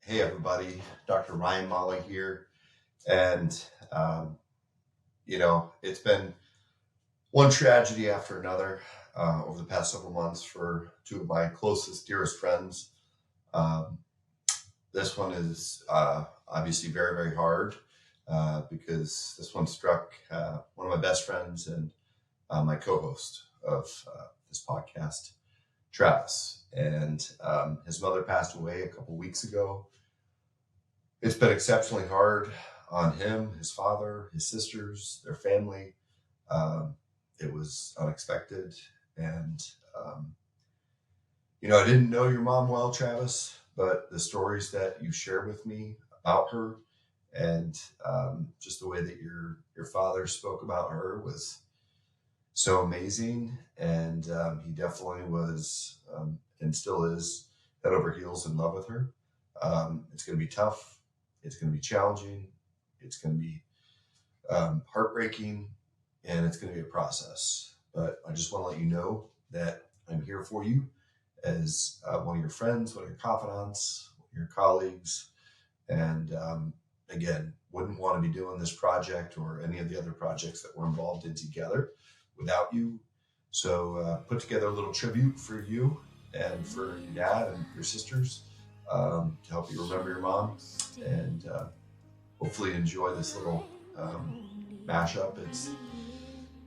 Hey everybody, Dr. Ryan Molli here. And, it's been one tragedy after another over the past several months for two of my closest, dearest friends. This one is obviously very, very hard because this one struck one of my best friends and my co-host of this podcast, Travis. And his mother passed away a couple weeks ago. It's been exceptionally hard on him, his father, his sisters, their family. It was unexpected. And, I didn't know your mom well, Travis, but the stories that you shared with me about her and just the way that your father spoke about her was so amazing. And he definitely was and still is head over heels in love with her. It's going to be tough. It's going to be challenging. It's going to be heartbreaking, and it's going to be a process. But I just want to let you know that I'm here for you as one of your friends, one of your confidants, one of your colleagues. And again, wouldn't want to be doing this project or any of the other projects that we're involved in together without you. So put together a little tribute for you and for your dad and your sisters to help you remember your mom, and hopefully enjoy this little mashup. It's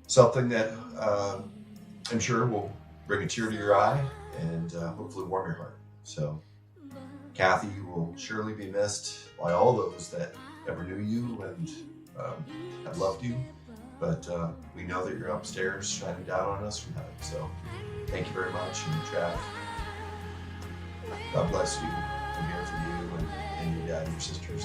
something that I'm sure will bring a tear to your eye and hopefully warm your heart. So Kathy, you will surely be missed by all those that ever knew you and have loved you. But we know that you're upstairs shining down on us from heaven. So thank you very much. And Trav, God bless you. I'm here for you and your dad and your sisters.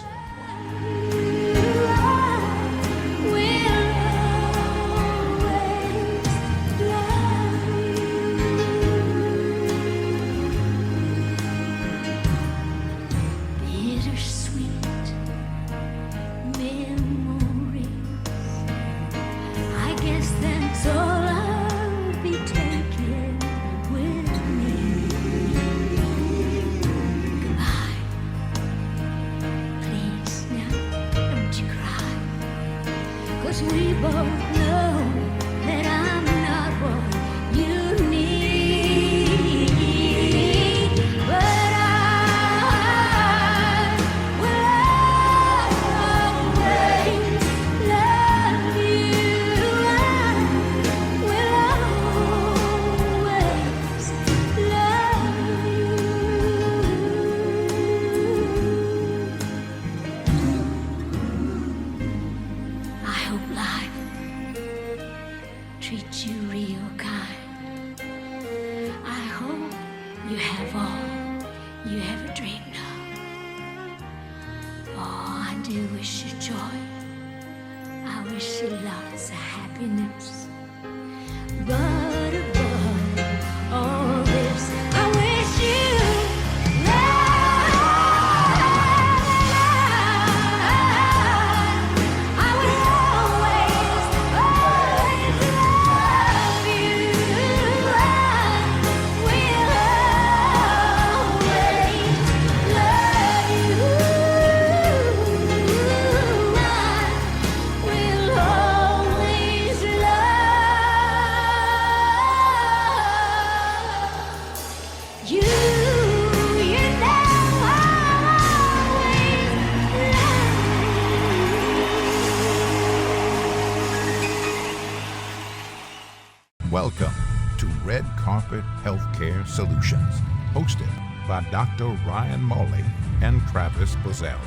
Welcome to Red Carpet Healthcare Solutions, hosted by Dr. Ryan Molli and Travis Buzzell.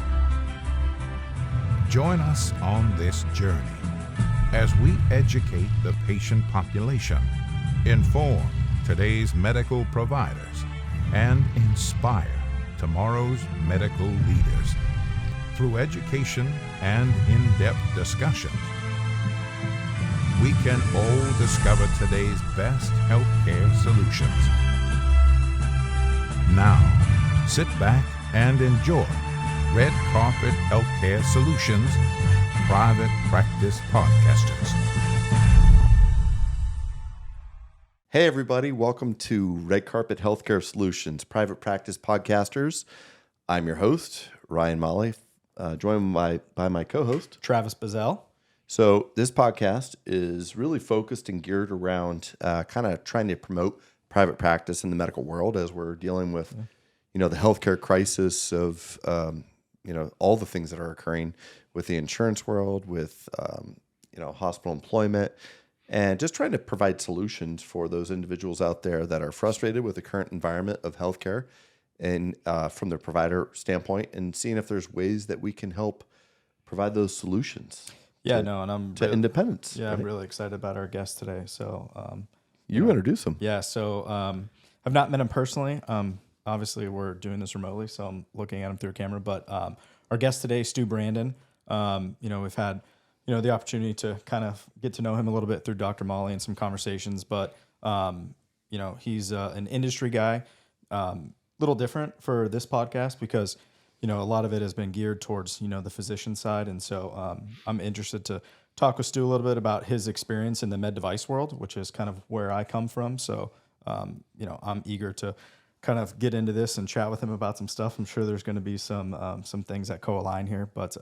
Join us on this journey as we educate the patient population, inform today's medical providers, and inspire tomorrow's medical leaders through education and in-depth discussions. We can all discover today's best healthcare solutions. Now, sit back and enjoy Red Carpet Healthcare Solutions Private Practice Podcasters. Hey everybody, welcome to Red Carpet Healthcare Solutions Private Practice Podcasters. I'm your host, Ryan Molli, joined by my co-host, Travis Bazell. So this podcast is really focused and geared around kind of trying to promote private practice in the medical world as we're dealing with, the healthcare crisis of, all the things that are occurring with the insurance world, with, hospital employment, and just trying to provide solutions for those individuals out there that are frustrated with the current environment of healthcare and from their provider standpoint, and seeing if there's ways that we can help provide those solutions. And I'm independence. Yeah, right? I'm really excited about our guest today. So you introduce him. Yeah, so I've not met him personally. Obviously, we're doing this remotely, so I'm looking at him through a camera. But our guest today, Stu Brandon. We've had the opportunity to kind of get to know him a little bit through Dr. Molli and some conversations. But he's an industry guy. Little different for this podcast because a lot of it has been geared towards, the physician side. And so I'm interested to talk with Stu a little bit about his experience in the med device world, which is kind of where I come from. So, I'm eager to kind of get into this and chat with him about some stuff. I'm sure there's going to be some things that co-align here, but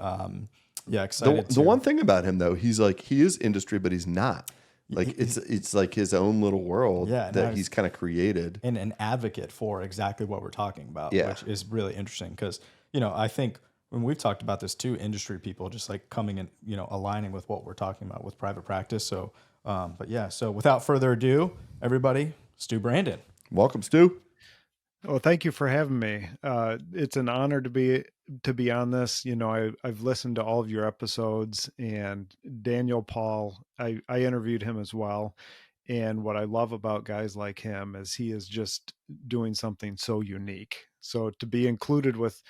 excited. The one thing about him though, he is industry, but he's not. It's like his own little world that he's kind of created. And an advocate for exactly what we're talking about, which is really interesting because, I think when we've talked about this too, industry people just like coming and, aligning with what we're talking about with private practice. So, so without further ado, everybody, Stu Brandon. Welcome, Stu. Well, thank you for having me. It's an honor to be on this. I've listened to all of your episodes, and Daniel Paul, I interviewed him as well. And what I love about guys like him is he is just doing something so unique. So to be included with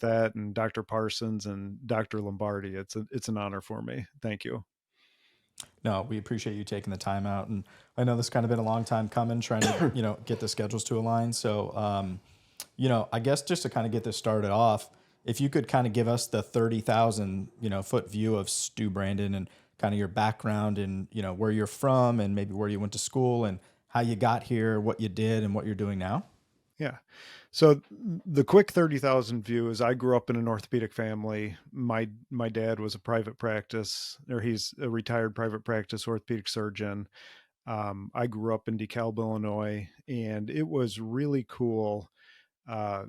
that, and Dr. Parsons and Dr. Lombardi, it's an honor for me. Thank you. No, we appreciate you taking the time out. And I know this kind of been a long time coming, trying to, get the schedules to align. So, I guess just to kind of get this started off, if you could kind of give us the 30,000, foot view of Stu Brandon and kind of your background and, where you're from and maybe where you went to school and how you got here, what you did and what you're doing now. Yeah. So the quick 30,000 view is I grew up in an orthopedic family. My dad was a private practice, or he's a retired private practice orthopedic surgeon. I grew up in DeKalb, Illinois, and it was really cool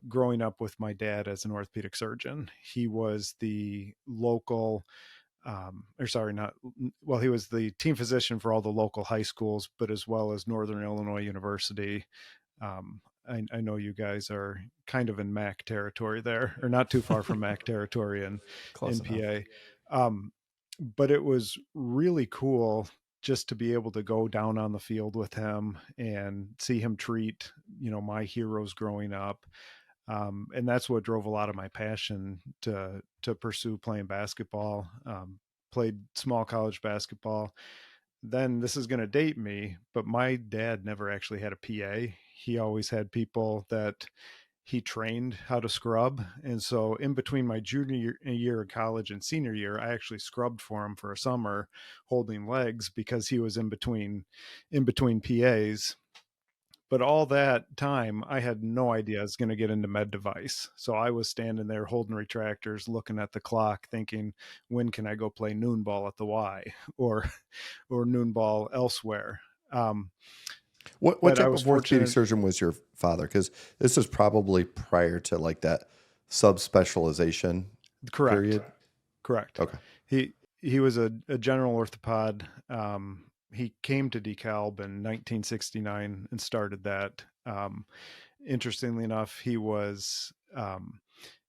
growing up with my dad as an orthopedic surgeon. He was the local, he was the team physician for all the local high schools, but as well as Northern Illinois University. I know you guys are kind of in MAC territory there, or not too far from MAC territory in PA. But it was really cool just to be able to go down on the field with him and see him treat, my heroes growing up. And that's what drove a lot of my passion to pursue playing basketball. Played small college basketball. Then this is going to date me, but my dad never actually had a PA. He always had people that he trained how to scrub. And so in between my junior year of college and senior year, I actually scrubbed for him for a summer holding legs because he was in between PAs. But all that time, I had no idea I was going to get into med device. So I was standing there holding retractors, looking at the clock, thinking, when can I go play noon ball at the Y or noon ball elsewhere? What type of orthopedic surgeon was your father? Because this is probably prior to like that subspecialization period. Correct. Okay. He was a general orthopod. He came to DeKalb in 1969 and started that. Interestingly enough, he was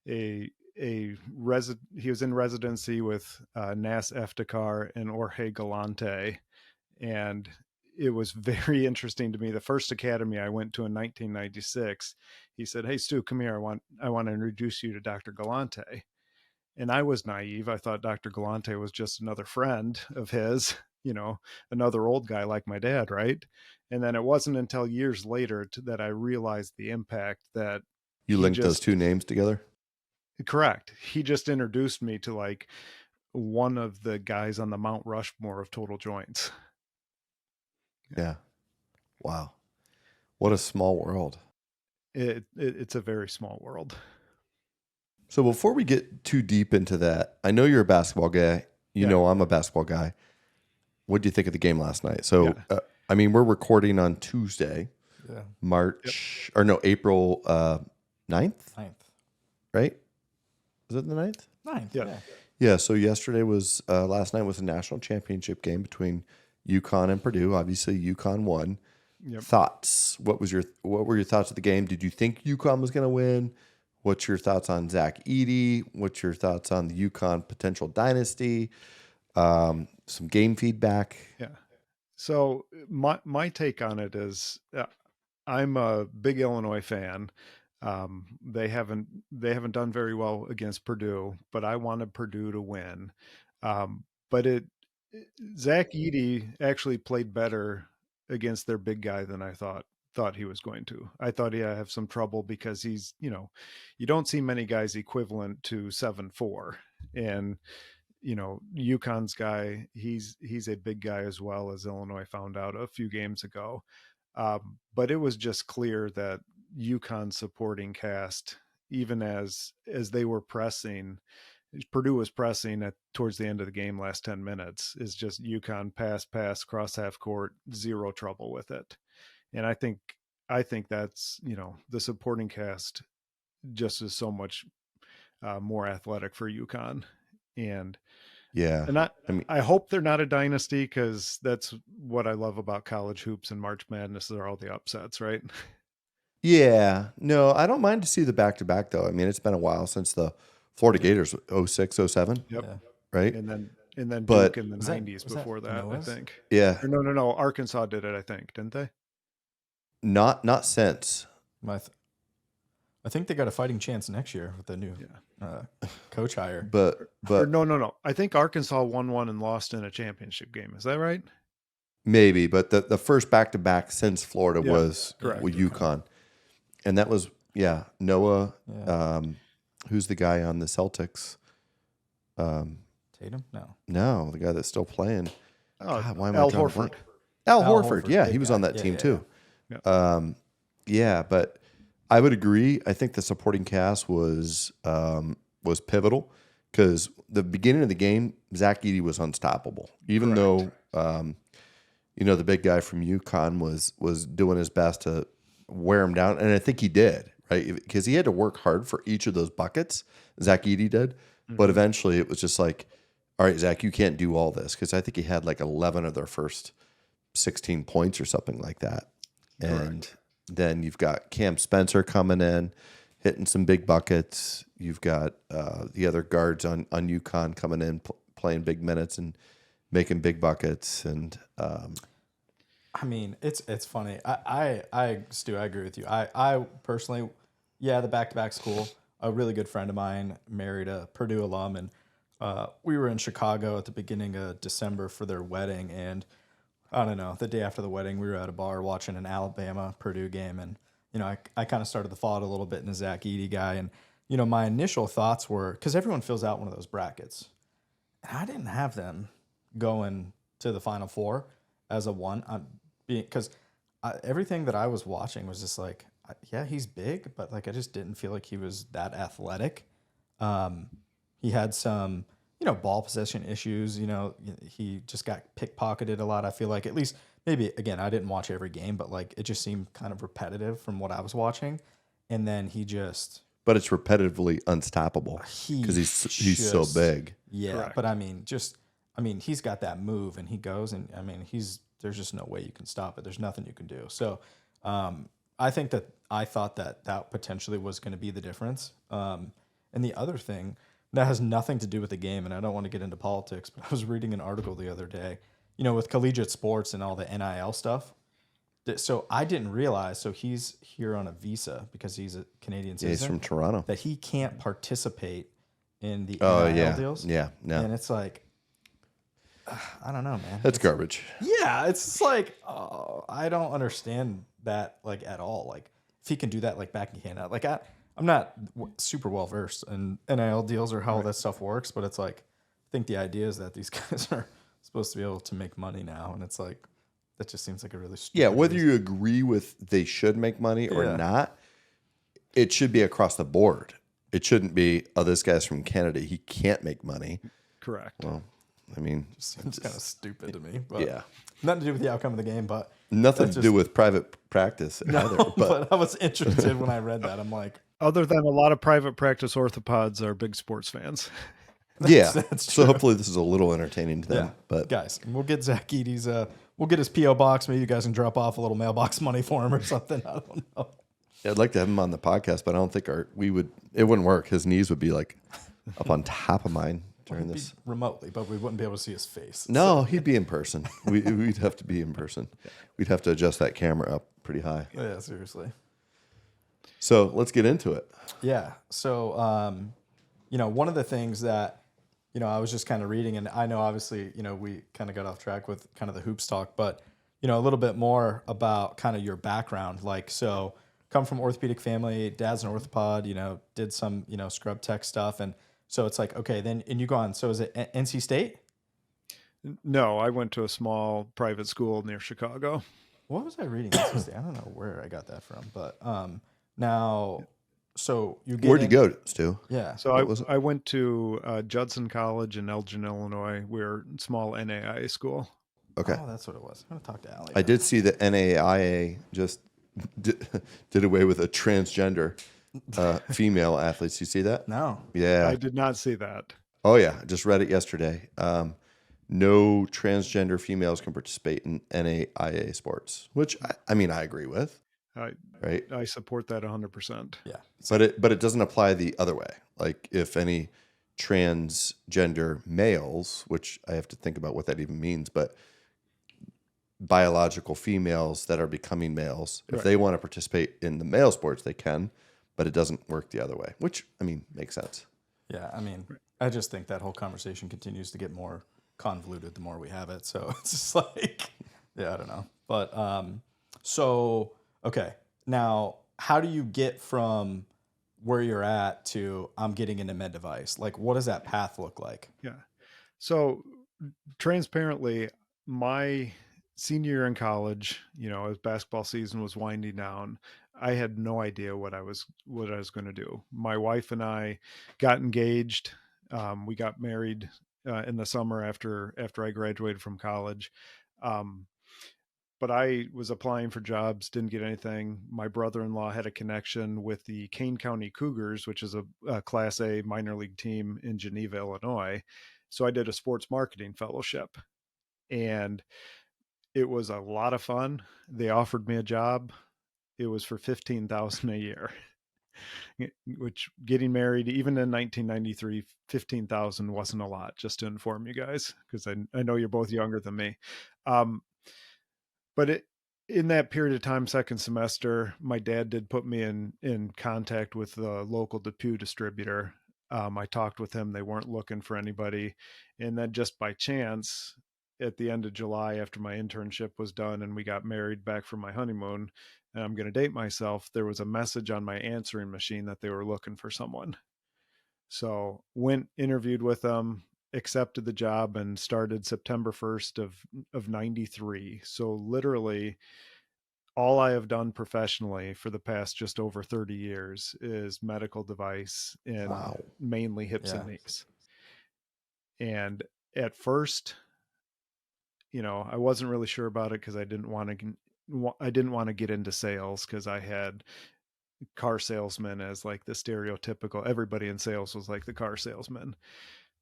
he was in residency with Nas Eftekar and Jorge Galante, and it was very interesting to me. The first academy I went to in 1996, he said, "Hey Stu, come here. I want to introduce you to Dr. Galante." And I was naive. I thought Dr. Galante was just another friend of his, another old guy like my dad, right? And then it wasn't until years later that I realized the impact that you linked those two names together. Correct. He just introduced me to like one of the guys on the Mount Rushmore of total joints. Yeah. Wow. What a small world. It's a very small world. So before we get too deep into that, I know you're a basketball guy. You know I'm a basketball guy. What did you think of the game last night? So, I mean, we're recording on Tuesday, April 9th, right? Was it the 9th? 9th, Yeah. Yeah, so yesterday was, last night was a national championship game between UConn and Purdue. Obviously, UConn won. Yep. Thoughts? What were your thoughts of the game? Did you think UConn was going to win? What's your thoughts on Zach Edey? What's your thoughts on the UConn potential dynasty? Some game feedback. Yeah. So my take on it is, I'm a big Illinois fan. They haven't done very well against Purdue, but I wanted Purdue to win. But Zach Edey actually played better against their big guy than I thought he was going to. I thought he'd have some trouble because he's, you don't see many guys equivalent to 7'4", and UConn's guy, he's a big guy as well, as Illinois found out a few games ago. But it was just clear that UConn's supporting cast, even as they were pressing, Purdue was pressing towards the end of the game, last 10 minutes, is just UConn pass, cross half court, zero trouble with it. And I think that's, the supporting cast just is so much more athletic for UConn. And I hope they're not a dynasty, because that's what I love about college hoops and March Madness, are all the upsets, right? Yeah. No, I don't mind to see the back-to-back, though. I mean, it's been a while since the Florida Gators, 06, 07. Yep. Yeah. Right? And then Duke in the 90s before that, I think. Yeah. Or no. Arkansas did it, I think, didn't they? Not since. I think they got a fighting chance next year with the new coach hire. But no. I think Arkansas won one and lost in a championship game. Is that right? Maybe, but the first back-to-back since Florida was with UConn. And that was, Noah, who's the guy on the Celtics? Tatum? No, the guy that's still playing. Oh, God, why am Al I drawing a Horford. blank? Al Horford. Yeah, he was guy. on that team too. Yeah. But I would agree. I think the supporting cast was pivotal, because the beginning of the game, Zach Edey was unstoppable. Even though, the big guy from UConn was doing his best to wear him down, and I think he did, right? Because he had to work hard for each of those buckets. Zach Edey did, but eventually it was just like, all right, Zach, you can't do all this, because I think he had like 11 of their first 16 points or something like that. And then you've got Cam Spencer coming in, hitting some big buckets. You've got the other guards on UConn coming in, playing big minutes and making big buckets. And I mean, it's funny. Stu, I agree with you. I personally, the back-to-back's cool. A really good friend of mine married a Purdue alum, and we were in Chicago at the beginning of December for their wedding, and I don't know, the day after the wedding, we were at a bar watching an Alabama-Purdue game, and, I kind of started to thought a little bit in the Zach Edey guy, and, my initial thoughts were, because everyone fills out one of those brackets, and I didn't have them going to the Final Four as a one, because everything that I was watching was just like, he's big, but, like, I just didn't feel like he was that athletic. He had some, ball possession issues. He just got pickpocketed a lot. I feel like, at least, maybe, again, I didn't watch every game, but, like, it just seemed kind of repetitive from what I was watching. And then he just... But it's repetitively unstoppable, because he's so big. Yeah, Correct. but he's got that move, and he goes, and, there's just no way you can stop it. There's nothing you can do. So I thought that potentially was going to be the difference. And the other thing that has nothing to do with the game, and I don't want to get into politics, but I was reading an article the other day, with collegiate sports and all the NIL stuff. So I didn't realize, so he's here on a visa because he's a Canadian citizen. He's from Toronto. That he can't participate in the NIL deals. Yeah, no. And it's like, I don't know, man. That's garbage. Yeah, it's like, I don't understand that, like, at all. Like, if he can do that, like, back in Canada. Like, I'm not super well versed in NIL deals or how all that stuff works, but it's like, I think the idea is that these guys are supposed to be able to make money now, and it's like, that just seems like a really stupid whether reason. you agree with they should make money or not, it should be across the board. it shouldn't be, oh, this guy's from Canada, he can't make money. Correct. Well, I mean, Seems kind of stupid to me. But yeah. nothing to do with the outcome of the game, but Nothing to do with private practice either. But I was interested when I read that. I'm like, Other than a lot of private practice orthopods are big sports fans. yeah. that's So true. hopefully this is a little entertaining to them. Yeah. But Guys, we'll get Zach Eady's, we'll get his P.O. box. Maybe you guys can drop off a little mailbox money for him or something. I don't know. I'd like to have him on the podcast, but I don't think it wouldn't work. His knees would be like up on top of mine during Be this. remotely, but we wouldn't be able to see his face. No, he'd be in person. We'd have to be in person. We'd have to adjust that camera up pretty high. Yeah, seriously. So let's get into it. Yeah. So, one of the things that, I was just kind of reading, and I know obviously, we kind of got off track with kind of the hoops talk, but, a little bit more about kind of your background. Like, so come from orthopedic family, dad's an orthopod, did some, scrub tech stuff. And so it's like, okay, then, and you go on. So is it NC State? No, I went to a small private school near Chicago. What was I reading? NC State? I don't know where I got that from, but now, so you get Where'd you go, Stu? Yeah. So I went to Judson College in Elgin, Illinois. We're a small NAIA school. Okay. Oh, that's what it was. I'm going to talk to Allie. I did see that NAIA just did away with a transgender female athletes. You see that? No. Yeah. I did not see that. Oh, yeah. I just read it yesterday. No transgender females can participate in NAIA sports, which I mean, I agree with. Right. I support that 100%. Yeah. But it doesn't apply the other way. Like if any transgender males, which I have to think about what that even means, but biological females that are becoming males, if they want to participate in the male sports, they can, but it doesn't work the other way, which I mean, makes sense. Yeah. I mean, I just think that whole conversation continues to get more convoluted the more we have it. So it's just like, yeah, I don't know. But, okay. Now, how do you get from where you're at to I'm getting into med device? Like, what does that path look like? Yeah. So transparently, my senior year in college, as basketball season was winding down, I had no idea what I was going to do. My wife and I got engaged. We got married in the summer after I graduated from college. But I was applying for jobs, didn't get anything. My brother-in-law had a connection with the Kane County Cougars, which is a Class A minor league team in Geneva, Illinois. So I did a sports marketing fellowship, and it was a lot of fun. They offered me a job. It was for $15,000 a year, which getting married, even in 1993, $15,000 wasn't a lot, just to inform you guys, because I know you're both younger than me. But in that period of time, second semester, my dad did put me in contact with the local DePuy distributor. I talked with him. They weren't looking for anybody. And then just by chance, at the end of July, after my internship was done and we got married back from my honeymoon, and I'm going to date myself, there was a message on my answering machine that they were looking for someone. So went, interviewed with them, accepted the job, and started September 1st of 93. So literally all I have done professionally for the past just over 30 years is medical device and mainly hips and knees. And at first, I wasn't really sure about it because I didn't want to get into sales, because I had car salesman as like the stereotypical, everybody in sales was like the car salesman.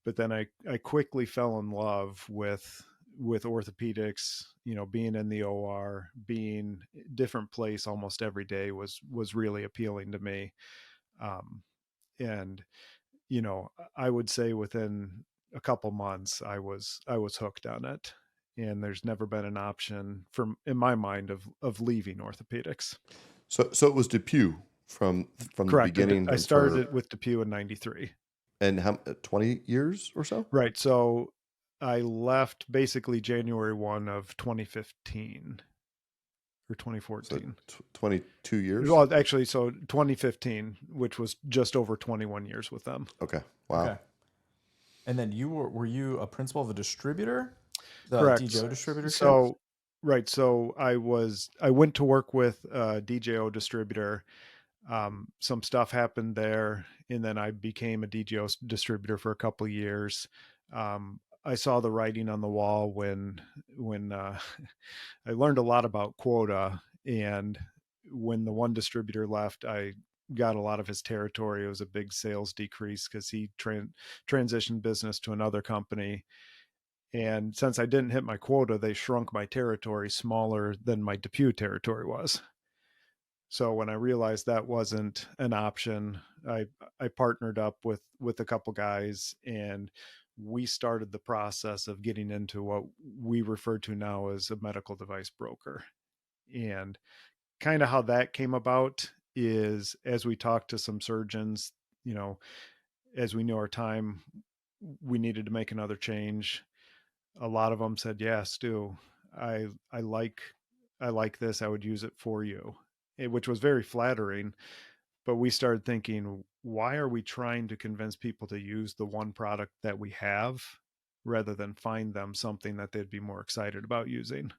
But then I quickly fell in love with orthopedics, being in the OR, being different place almost every day was really appealing to me. And, I would say within a couple months, I was hooked on it, and there's never been an option in my mind of leaving orthopedics. So it was DePuy from Correct. the beginning. I started with DePuy in 93. And how 20 years or so? Right. So I left basically January 1 of 2015 or 2014. So 22 years? Well, actually, so 2015, which was just over 21 years with them. Okay. Wow. Okay. And then were you a principal of a distributor? The Correct. DJO distributor? So, right. So I went to work with a DJO distributor. Some stuff happened there, and then I became a DGO distributor for a couple of years. I saw the writing on the wall when I learned a lot about quota, and when the one distributor left, I got a lot of his territory. It was a big sales decrease because he transitioned business to another company. And since I didn't hit my quota, they shrunk my territory smaller than my DePuy territory was. So when I realized that wasn't an option, I partnered up with a couple guys, and we started the process of getting into what we refer to now as a medical device broker. And kind of how that came about is, as we talked to some surgeons, as we knew our time, we needed to make another change. A lot of them said, "Yeah, Stu, I like this. I would use it for you," which was very flattering. But we started thinking, why are we trying to convince people to use the one product that we have rather than find them something that they'd be more excited about using?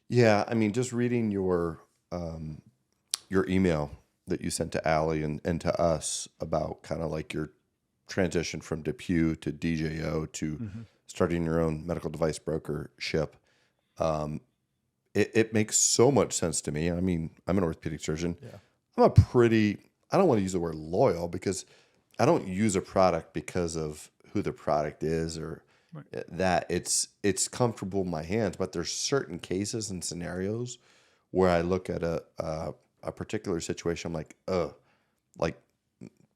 Yeah, I mean, just reading your email that you sent to Allie and to us about kind of like your transition from DePuy to DJO to starting your own medical device brokership, it makes so much sense to me. I mean, I'm an orthopedic surgeon. Yeah. I don't want to use the word loyal, because I don't use a product because of who the product is or that it's comfortable in my hands. But there's certain cases and scenarios where I look at a particular situation, I'm like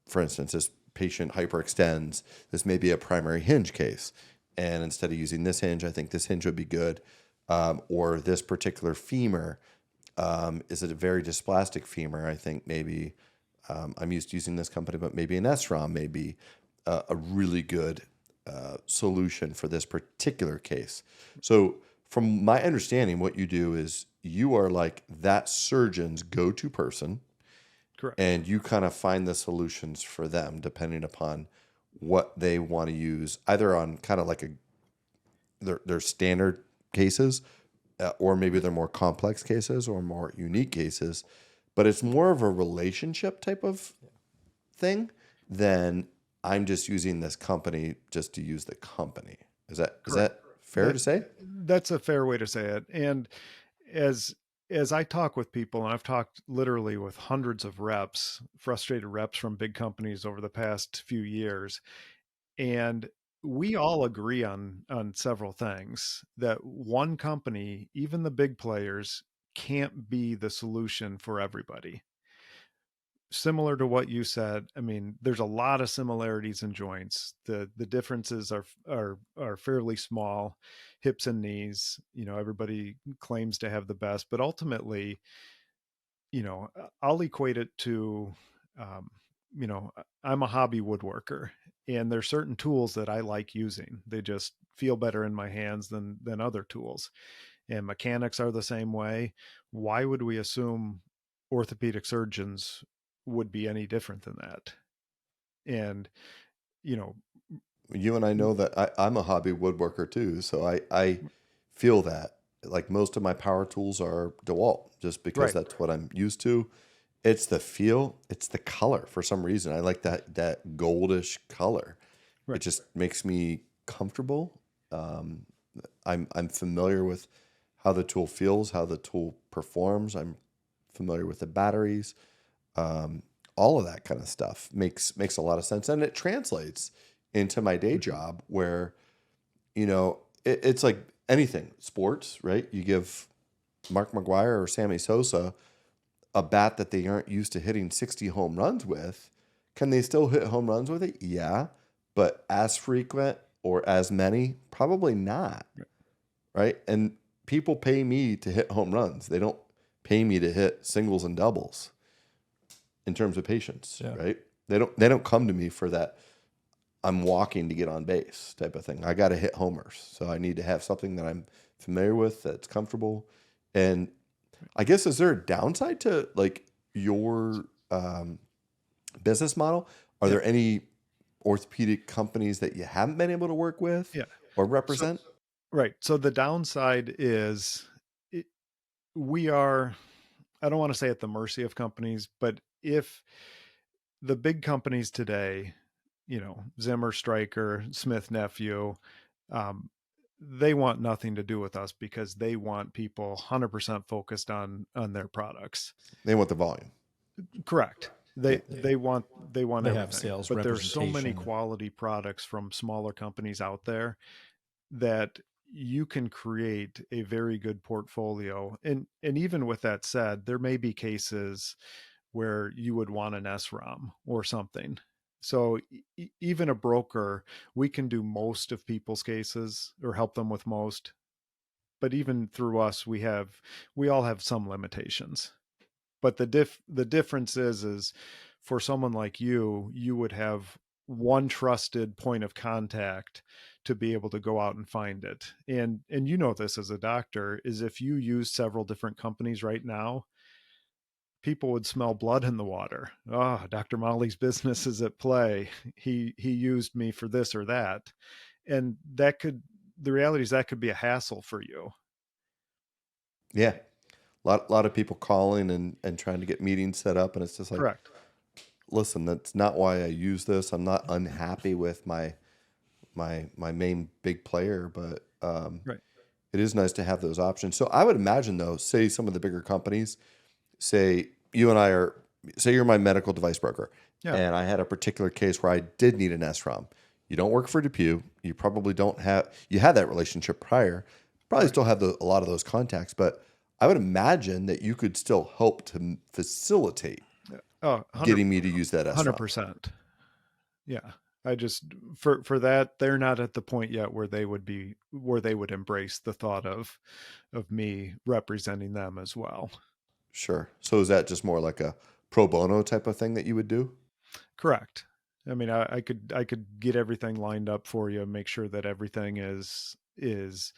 for instance, this patient hyperextends. This may be a primary hinge case, and instead of using this hinge, I think this hinge would be good. Or this particular femur is a very dysplastic femur. I think maybe I'm used to using this company, but maybe an SROM may be a really good solution for this particular case. So from my understanding, what you do is you are like that surgeon's go-to person. Correct. And you kind of find the solutions for them depending upon what they want to use, either on kind of like their standard cases, or maybe they're more complex cases or more unique cases. But it's more of a relationship type of thing than I'm just using this company just to use the company. Is that fair to say? That's a fair way to say it. And as I talk with people, and I've talked literally with hundreds of reps, frustrated reps from big companies over the past few years, and we all agree on several things, that one company, even the big players, can't be the solution for everybody. Similar to what you said, I mean, there's a lot of similarities in joints. The differences are fairly small. Hips and knees, everybody claims to have the best, but ultimately, I'll equate it to, I'm a hobby woodworker, and there's certain tools that I like using. They just feel better in my hands than other tools. And mechanics are the same way. Why would we assume orthopedic surgeons would be any different than that? And you and I know that I'm a hobby woodworker too, so I feel that. Like, most of my power tools are DeWalt, just because that's what I'm used to. It's the feel, it's the color. For some reason, I like that goldish color. It just makes me comfortable. I'm familiar with how the tool feels, how the tool performs. I'm familiar with the batteries. All of that kind of stuff makes a lot of sense, and it translates into my day job where, it's like anything, sports, right? You give Mark McGwire or Sammy Sosa a bat that they aren't used to hitting 60 home runs with. Can they still hit home runs with it? Yeah, but as frequent or as many? Probably not, right? And people pay me to hit home runs. They don't pay me to hit singles and doubles in terms of patience, right? They don't come to me for that I'm walking to get on base type of thing. I got to hit homers. So I need to have something that I'm familiar with, that's comfortable. And I guess, is there a downside to like your business model? Are there any orthopedic companies that you haven't been able to work with or represent? So the downside is we are I don't want to say at the mercy of companies, but if the big companies today, Zimmer, Stryker, Smith Nephew, um, they want nothing to do with us because they want people 100% focused on their products. They want the volume. Correct. They want They everything. have sales But there's so many representation. quality products from smaller companies out there that you can create a very good portfolio. And even with that said, there may be cases where you would want an SROM or something. So even a broker, we can do most of people's cases or help them with most. But even through us, we all have some limitations. But the difference is for someone like you would have one trusted point of contact to be able to go out and find it. And this as a doctor, is if you use several different companies right now, people would smell blood in the water. Oh, Dr. Molli's business is at play. He used me for this or that. And the reality is that could be a hassle for you. Yeah. A lot of people calling and trying to get meetings set up. And it's just like, Correct. Listen, that's not why I use this. I'm not unhappy with my main big player, but Right. it is nice to have those options. So I would imagine though, say some of the bigger companies, say you and I say you're my medical device broker, Yeah. and I had a particular case where I did need an SROM. You don't work for DePuy. You probably you had that relationship prior, probably still have a lot of those contacts, but I would imagine that you could still help to facilitate getting me to use that SROM. 100%. Yeah. I just, for that, they're not at the point yet where they would embrace the thought of me representing them as well. Sure. So is that just more like a pro bono type of thing that you would do? Correct. I mean, I could get everything lined up for you and make sure that everything is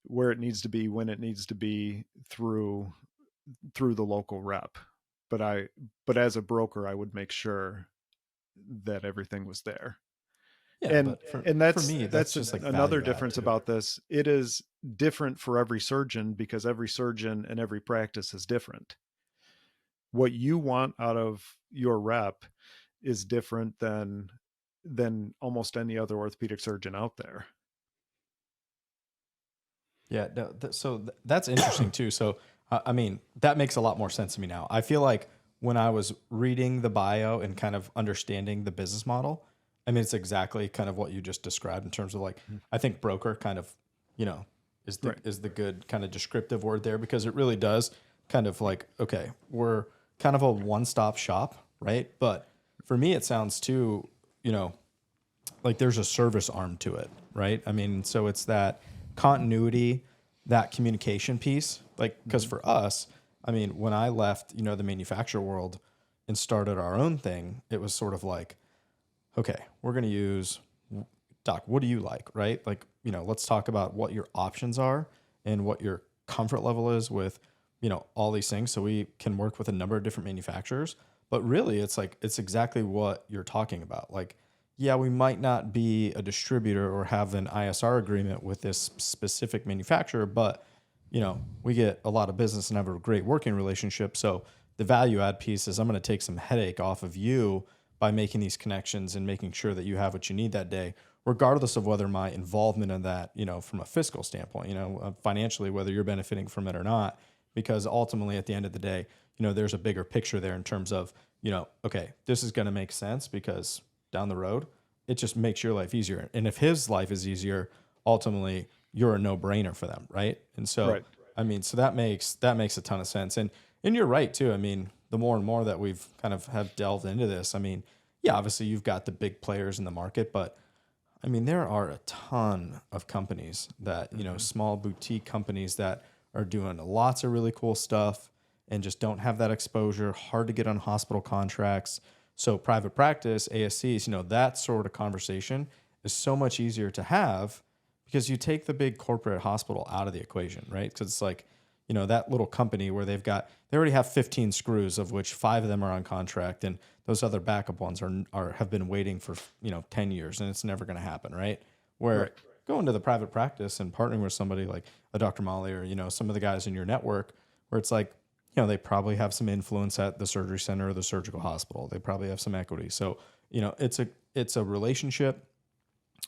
where it needs to be, when it needs to be, through the local rep. But as a broker, I would make sure that everything was there. Yeah, and that's for me, that's just like another value add difference too. about this. It is different for every surgeon because every surgeon and every practice is different. What you want out of your rep is different than almost any other orthopedic surgeon out there. Yeah, no, that's interesting too. So, I mean, that makes a lot more sense to me now. I feel like when I was reading the bio and kind of understanding the business model, I mean, it's exactly kind of what you just described in terms of like, I think broker kind of, is the good kind of descriptive word there, because it really does kind of like, okay, we're kind of a one-stop shop, right? But for me, it sounds too, like there's a service arm to it, right? I mean, so it's that continuity, that communication piece, like, because for us, I mean, when I left, the manufacturer world and started our own thing, it was sort of like, okay, we're going to use, Doc, what do you like, right? Like, let's talk about what your options are and what your comfort level is with, all these things. So we can work with a number of different manufacturers, but really it's like, it's exactly what you're talking about. Like, yeah, we might not be a distributor or have an ISR agreement with this specific manufacturer, but we get a lot of business and have a great working relationship. So the value add piece is I'm going to take some headache off of you by making these connections and making sure that you have what you need that day, regardless of whether my involvement in that, from a fiscal standpoint, financially, whether you're benefiting from it or not, because ultimately at the end of the day, there's a bigger picture there in terms of, okay, this is going to make sense because down the road, it just makes your life easier. And if his life is easier, ultimately you're a no-brainer for them. Right. And so, Right. I mean, so that makes a ton of sense. And you're right too. I mean, the more and more that we've kind of have delved into this, I mean, yeah, obviously you've got the big players in the market, but I mean, there are a ton of companies that, small boutique companies that are doing lots of really cool stuff and just don't have that exposure, hard to get on hospital contracts. So private practice, ASCs, that sort of conversation is so much easier to have because you take the big corporate hospital out of the equation, right? Because it's like, that little company where they already have 15 screws, of which 5 of them are on contract, and those other backup ones have been waiting for 10 years, and it's never going to happen, right? Where going to the private practice and partnering with somebody like a Dr. Molli or some of the guys in your network, where it's like, they probably have some influence at the surgery center or the surgical hospital. They probably have some equity. So, it's a relationship.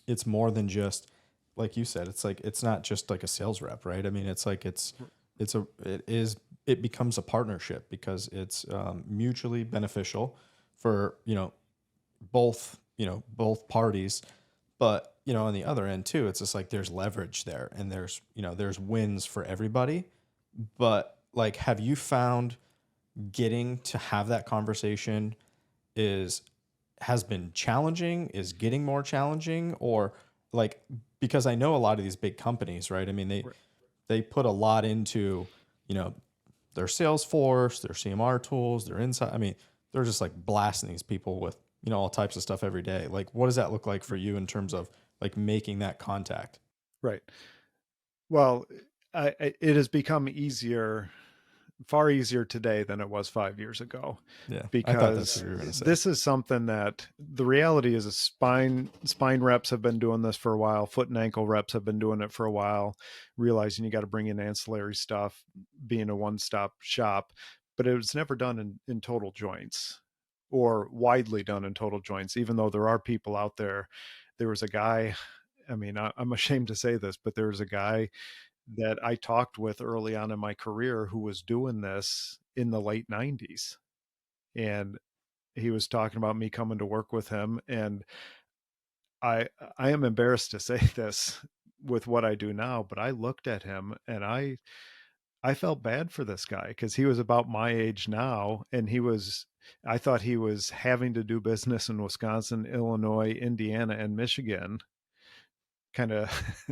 It's more than just, like you said, it's like, it's not just like a sales rep, right? I mean, it's like, it becomes a partnership because it's mutually beneficial for, both parties. But, on the other end too, it's just like there's leverage there, and there's wins for everybody. But like, have you found getting to have that conversation has been challenging, is getting more challenging, or like, because I know a lot of these big companies, right? I mean, they put a lot into, their sales force, their CMR tools, their inside. I mean, they're just like blasting these people with, all types of stuff every day. Like, what does that look like for you in terms of like making that contact? Right. Well, it has become far easier today than it was 5 years ago. Yeah, I thought that's Because what you were going to say. this is something that the reality is, spine reps have been doing this for a while. Foot and ankle reps have been doing it for a while, realizing you got to bring in ancillary stuff, being a one-stop shop, but it was never done in total joints, or widely done in total joints, even though there are people out there. There was a guy, I mean, I'm ashamed to say this, but there was a guy that I talked with early on in my career who was doing this in the late 90s. And he was talking about me coming to work with him. And I am embarrassed to say this with what I do now, but I looked at him and I felt bad for this guy, because he was about my age now. And I thought he was having to do business in Wisconsin, Illinois, Indiana, and Michigan, kind of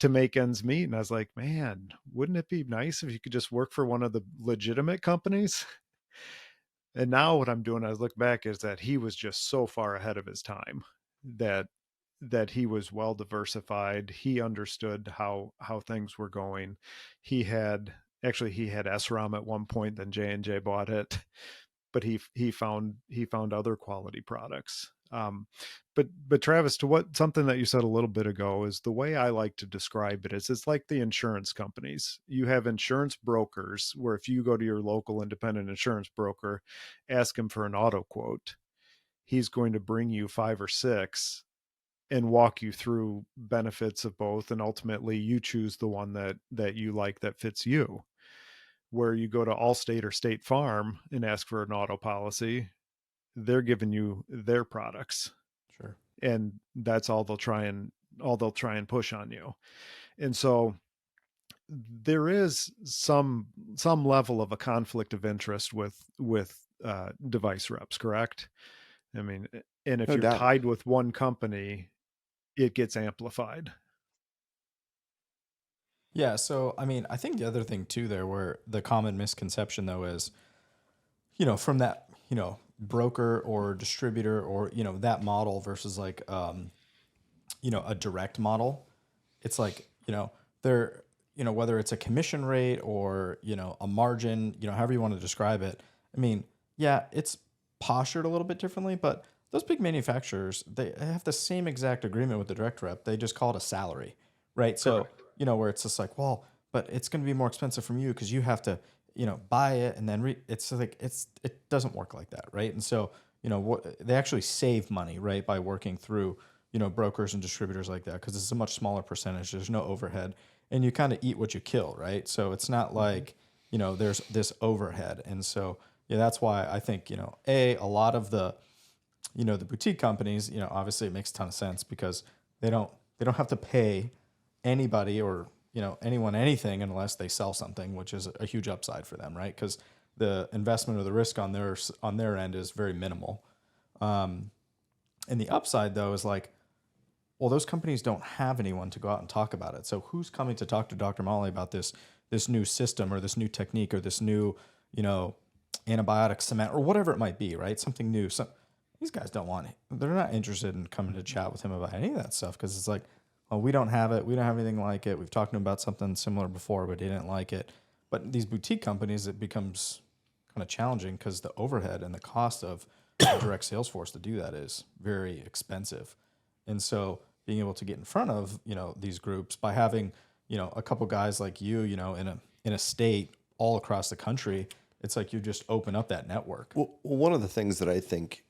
to make ends meet. And I was like, man, wouldn't it be nice if you could just work for one of the legitimate companies? And now what I'm doing, as I look back, is that he was just so far ahead of his time that he was well diversified. He understood how things were going. He had SRAM at one point, then J&J bought it, but he found other quality products. But Travis, to something that you said a little bit ago, is the way I like to describe it is, it's like the insurance companies. You have insurance brokers, where if you go to your local independent insurance broker, ask him for an auto quote, he's going to bring you 5 or 6 and walk you through benefits of both, and ultimately you choose the one that you like, that fits you. Where you go to Allstate or State Farm and ask for an auto policy, they're giving you their products. Sure. And that's all they'll try and push on you. And so there is some level of a conflict of interest with device reps, correct? I mean, and if No you're doubt. tied with one company, it gets amplified. Yeah. So, I mean, I think the other thing too, there, where the common misconception though is, from that, broker or distributor, or, that model versus like, a direct model. It's like, they're, whether it's a commission rate or, a margin, however you want to describe it. I mean, yeah, it's postured a little bit differently, but those big manufacturers, they have the same exact agreement with the direct rep. They just call it a salary, right? So, where it's just like, well, but it's going to be more expensive from you because you have to, buy it and then it's like, it doesn't work like that, right? And so, they actually save money, right, by working through, brokers and distributors like that, because it's a much smaller percentage. There's no overhead, and you kind of eat what you kill, right? So it's not like, there's this overhead. And so, yeah, that's why I think, a lot of the, the boutique companies, obviously it makes a ton of sense, because they don't have to pay anybody or, anyone anything unless they sell something, which is a huge upside for them, right? Because the investment or the risk on their end is very minimal. And the upside though is like, well, those companies don't have anyone to go out and talk about it. So who's coming to talk to Dr. Molli about this new system or this new technique or this new, antibiotic cement or whatever it might be, right? Something new. So these guys they're not interested in coming to chat with him about any of that stuff, because it's like, well, we don't have it. We don't have anything like it. We've talked to him about something similar before, but he didn't like it. But these boutique companies, it becomes kind of challenging because the overhead and the cost of a direct sales force to do that is very expensive. And so being able to get in front of, these groups by having, a couple guys like you, in a state all across the country, it's like you just open up that network. Well, one of the things that I think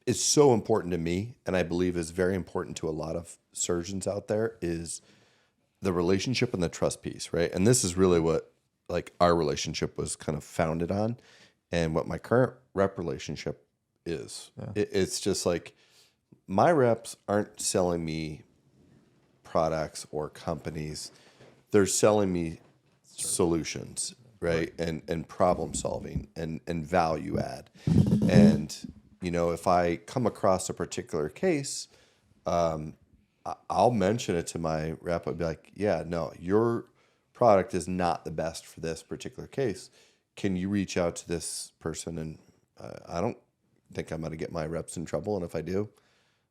is so important to me, and I believe is very important to a lot of surgeons out there, is the relationship and the trust piece, right? And this is really what like our relationship was kind of founded on, and what my current rep relationship is. Yeah. It's just like my reps aren't selling me products or companies; they're selling me solutions, right? And problem solving and value add. And you know, if I come across a particular case, I'll mention it to my rep. I'll be like, yeah, no, your product is not the best for this particular case. Can you reach out to this person? And I don't think I'm going to get my reps in trouble. And if I do,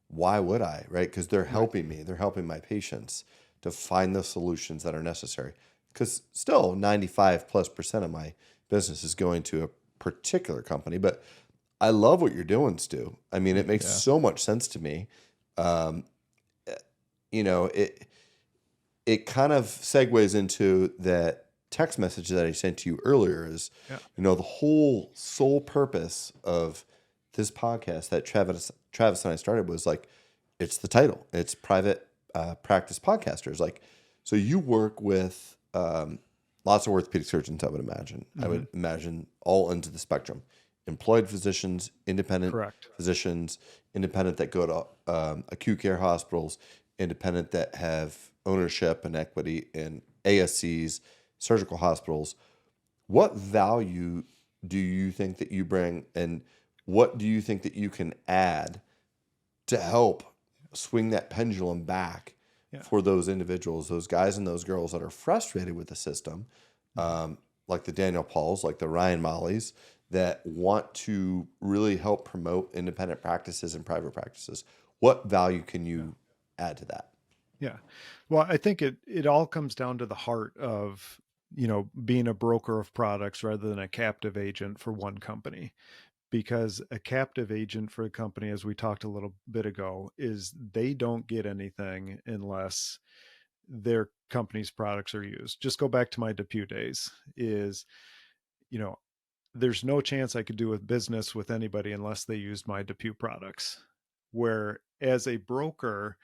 why would I, right? Because they're helping me. They're helping my patients to find the solutions that are necessary. Because still 95+% of my business is going to a particular company. But I love what you're doing, Stu. I mean, it makes so much sense to me. You know, it kind of segues into that text message that I sent to you earlier is, you know, the whole sole purpose of this podcast that Travis and I started was like, it's the title. It's Private Practice Podcasters. Like, so you work with lots of orthopedic surgeons, I would imagine. I would imagine all ends of the spectrum. Employed physicians, independent physicians, independent that go to acute care hospitals, independent that have ownership and equity in ASCs, surgical hospitals. What value do you think that you bring, and what do you think that you can add to help swing that pendulum back for those individuals, those guys and those girls that are frustrated with the system, like the Daniel Pauls, like the Ryan Mollis, that want to really help promote independent practices and private practices? What value can you add to that? Yeah. Well, I think it all comes down to the heart of, you know, being a broker of products rather than a captive agent for one company. Because a captive agent for a company, as we talked a little bit ago, is they don't get anything unless their company's products are used. Just go back to my DePuy days is, you know, there's no chance I could do a business with anybody unless they used my DePuy products. Where as a broker,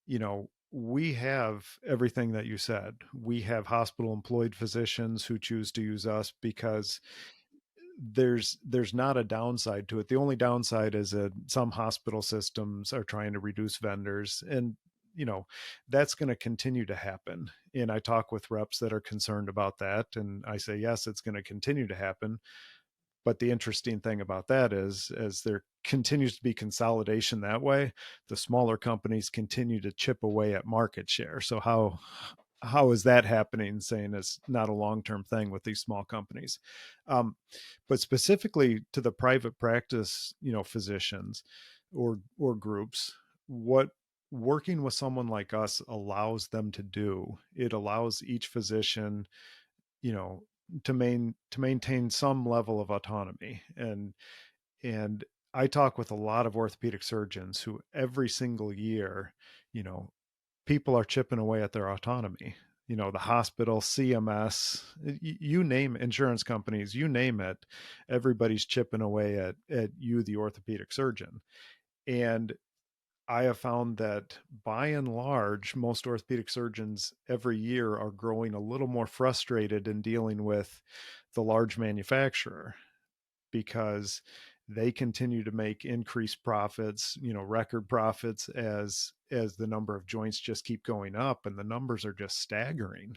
you know, we have everything that you said. We have hospital employed physicians who choose to use us because there's not a downside to it. The only downside is that some hospital systems are trying to reduce vendors, and you know, that's going to continue to happen. And I talk with reps that are concerned about that, and I say, yes, it's going to continue to happen. But the interesting thing about that is, as there continues to be consolidation that way, the smaller companies continue to chip away at market share. So how is that happening? Saying it's not a long-term thing with these small companies, but specifically to the private practice, you know, physicians or groups, what working with someone like us allows them to do, it allows each physician, you know, to maintain some level of autonomy. And I talk with a lot of orthopedic surgeons who every single year, you know, people are chipping away at their autonomy. You know, the hospital, CMS, you name insurance companies, you name it, everybody's chipping away at you, the orthopedic surgeon. And I have found that by and large, most orthopedic surgeons every year are growing a little more frustrated in dealing with the large manufacturer because they continue to make increased profits, you know, record profits as the number of joints just keep going up. And the numbers are just staggering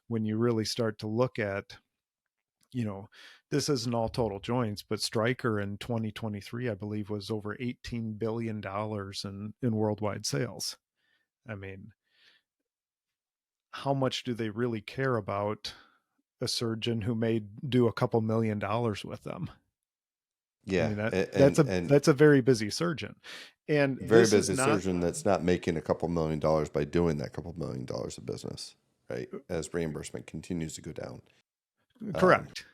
when you really start to look at, you know, this isn't all total joints, but Stryker in 2023, I believe, was over $18 billion in worldwide sales. I mean, how much do they really care about a surgeon who may do a couple $1 million with them? Yeah. I mean, that's a very busy surgeon. And very busy surgeon that's not making a couple $1 million by doing that couple $1 million of business, right? As reimbursement continues to go down. Correct.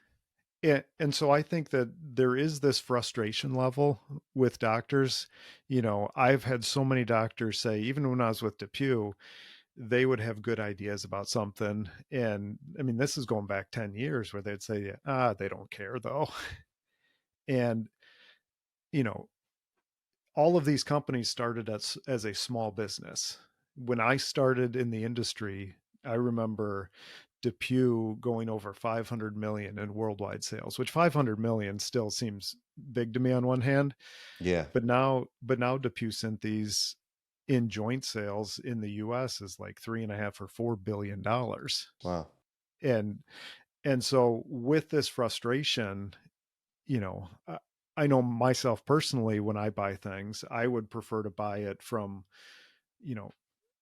And so I think that there is this frustration level with doctors. You know, I've had so many doctors say, even when I was with DePuy, they would have good ideas about something. And I mean, this is going back 10 years where they'd say, they don't care though. And, you know, all of these companies started as a small business. When I started in the industry, I remember DePuy going over 500 million in worldwide sales, which 500 million still seems big to me on one hand. Yeah. But now DePuy Synthes in joint sales in the US is like $3.5 or $4 billion. Wow. And so with this frustration, you know, I know myself personally, when I buy things, I would prefer to buy it from, you know,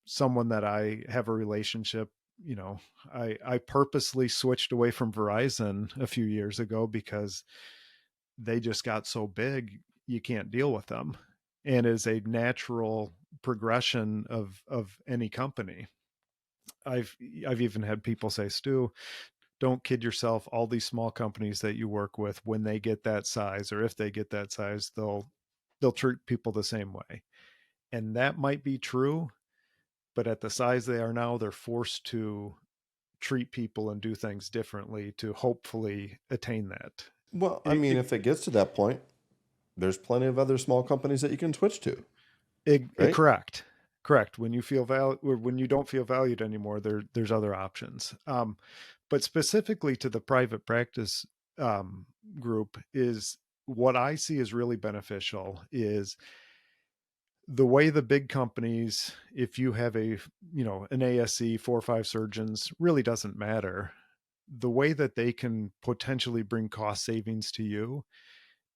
someone that I have a relationship. You know, I purposely switched away from Verizon a few years ago because they just got so big, you can't deal with them. And as a natural progression of any company, I've even had people say, Stu, don't kid yourself. All these small companies that you work with, when they get that size, or if they get that size, they'll treat people the same way. And that might be true, but at the size they are now, they're forced to treat people and do things differently to hopefully attain that. Well, I mean, if it gets to that point, there's plenty of other small companies that you can switch to. Right? Correct. When you when you don't feel valued anymore, there's other options. But specifically to the private practice group, is what I see is really beneficial is the way the big companies, if you have an ASC 4 or 5 surgeons, really doesn't matter. The way that they can potentially bring cost savings to you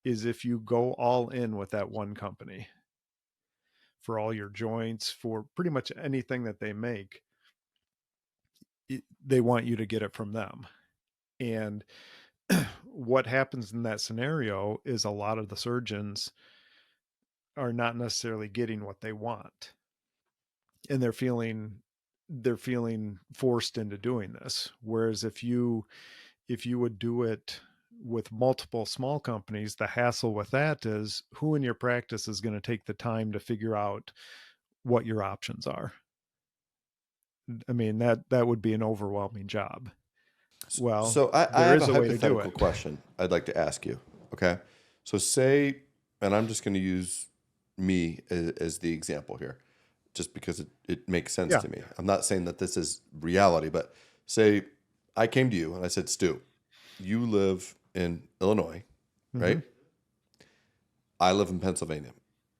is if you go all in with that one company for all your joints, for pretty much anything that they make. They want you to get it from them. And what happens in that scenario is a lot of the surgeons are not necessarily getting what they want, and they're feeling forced into doing this. Whereas if you would do it with multiple small companies, the hassle with that is who in your practice is going to take the time to figure out what your options are. I mean, that would be an overwhelming job. Well, so I there have is a a way to do hypothetical it. question I'd like to ask you. Okay. So say, and I'm just going to use me as the example here, just because it makes sense to me. I'm not saying that this is reality, but say I came to you and I said, Stu, you live in Illinois, right? I live in Pennsylvania.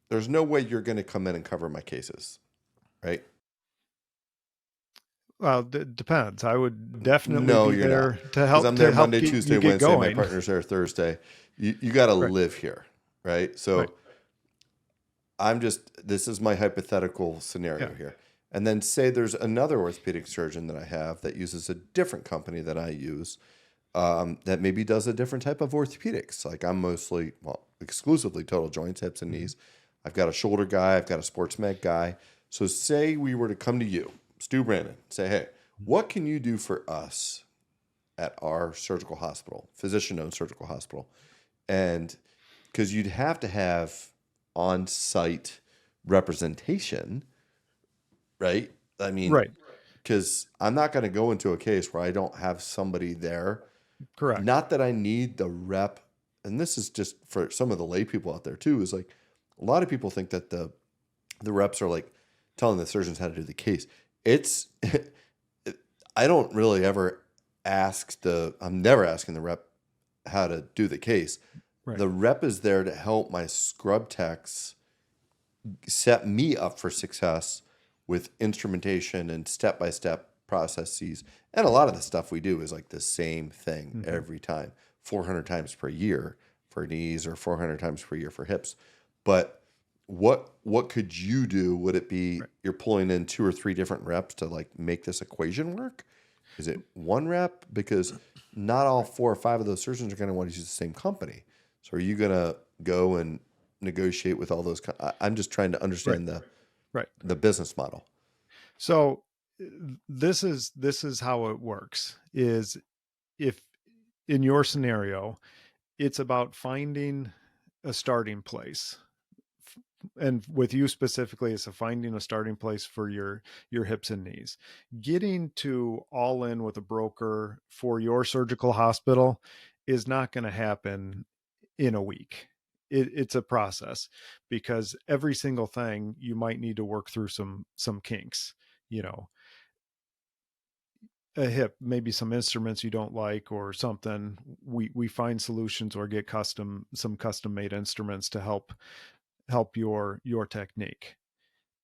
There's no way you're going to come in and cover my cases, right? Well, it depends. I would definitely No, be you're there not. to Because help I'm there Monday, get, Tuesday, you get Wednesday. My going. partner's there Thursday. You got to Right. live here, right? So Right. this is my hypothetical scenario here. And then say there's another orthopedic surgeon that I have that uses a different company that I use, that maybe does a different type of orthopedics. Like I'm exclusively total joints, hips, and knees. I've got a shoulder guy. I've got a sports med guy. So say we were to come to you, Stu Brandon, say, hey, what can you do for us at our surgical hospital, physician-owned surgical hospital? And because you'd have to have on-site representation, right? I mean, Right. because I'm not going to go into a case where I don't have somebody there. Correct. Not that I need the rep, and this is just for some of the lay people out there too, is like a lot of people think that the reps are like telling the surgeons how to do the case. It's I don't really ever I'm never asking the rep how to do the case. Right. The rep is there to help my scrub techs set me up for success with instrumentation and step-by-step processes. And a lot of the stuff we do is like the same thing every time, 400 times per year for knees or 400 times per year for hips. But what could you do? Would it be you're pulling in 2 or 3 different reps to like make this equation work? Is it one rep? Because not all 4 or 5 of those surgeons are going to want to use the same company. So are you going to go and negotiate with all those? I'm just trying to understand the business model. So this is how it works. Is if in your scenario, it's about finding a starting place. and with you specifically, it's finding a starting place for your hips and knees. Getting to all in with a broker for your surgical hospital is not going to happen in a week. It's a process, because every single thing you might need to work through some kinks, you know, a hip, maybe some instruments you don't like or something. We find solutions or get custom made instruments to help your technique.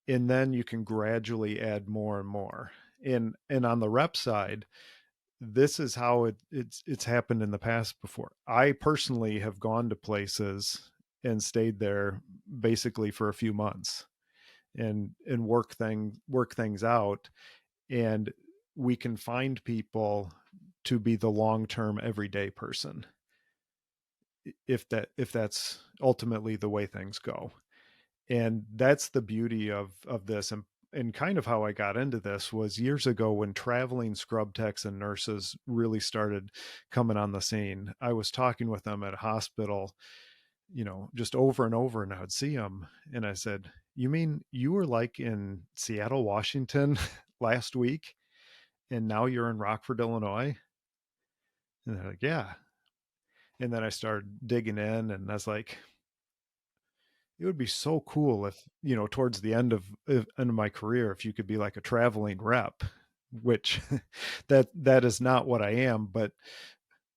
And then you can gradually add more and more. And on the rep side, this is how it's happened in the past before. I personally have gone to places and stayed there basically for a few months and work things out. And we can find people to be the long-term everyday person, if that's ultimately the way things go. And that's the beauty of this. And kind of how I got into this was years ago when traveling scrub techs and nurses really started coming on the scene. I was talking with them at a hospital, you know, just over and over, and I would see them. And I said, "You mean you were like in Seattle, Washington last week, and now you're in Rockford, Illinois?" And they're like, "Yeah." And then I started digging in, and I was like, it would be so cool if, you know, towards the end of my career, if you could be like a traveling rep, which that is not what I am, but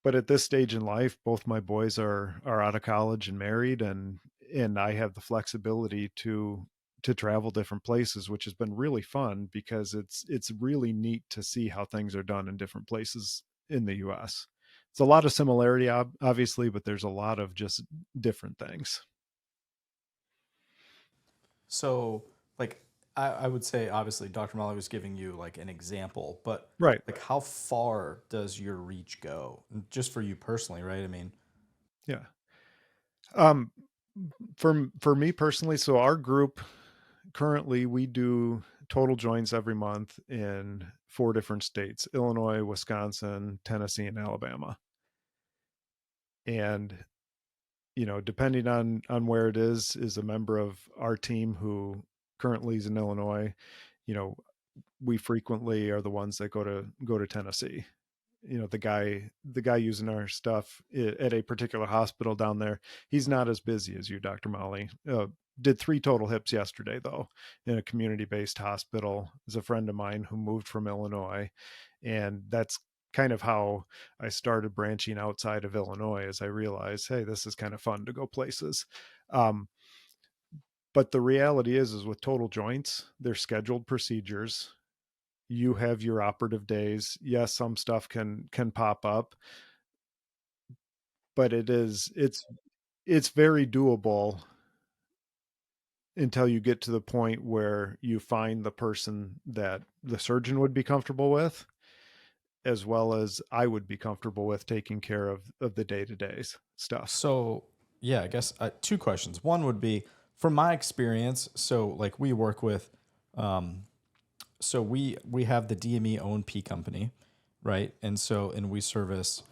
at this stage in life, both my boys are out of college and married, and I have the flexibility to travel different places, which has been really fun, because it's really neat to see how things are done in different places in the US. It's a lot of similarity, obviously, but there's a lot of just different things. So, like, I would say, obviously, Dr. Molli was giving you like an example, but Right. like, how far does your reach go, just for you personally, right? I mean, Yeah. For me personally, so our group currently, we do total joints every month in 4 different states: Illinois, Wisconsin, Tennessee, and Alabama. And, you know, depending on where it is a member of our team who currently is in Illinois. You know, we frequently are the ones that go to Tennessee. You know, the guy using our stuff at a particular hospital down there, he's not as busy as you, Dr. Molli. Did 3 total hips yesterday, though, in a community-based hospital. Is a friend of mine who moved from Illinois, and that's kind of how I started branching outside of Illinois, as I realized, hey, this is kind of fun to go places. But the reality is with total joints, they're scheduled procedures. You have your operative days. Yes, some stuff can pop up, but it's very doable until you get to the point where you find the person that the surgeon would be comfortable with, as well as I would be comfortable with taking care of the day-to-day stuff. so yeah, I guess 2 questions. One would be, from my experience, so like, we work with, so we have the DME O&P company, right? And we service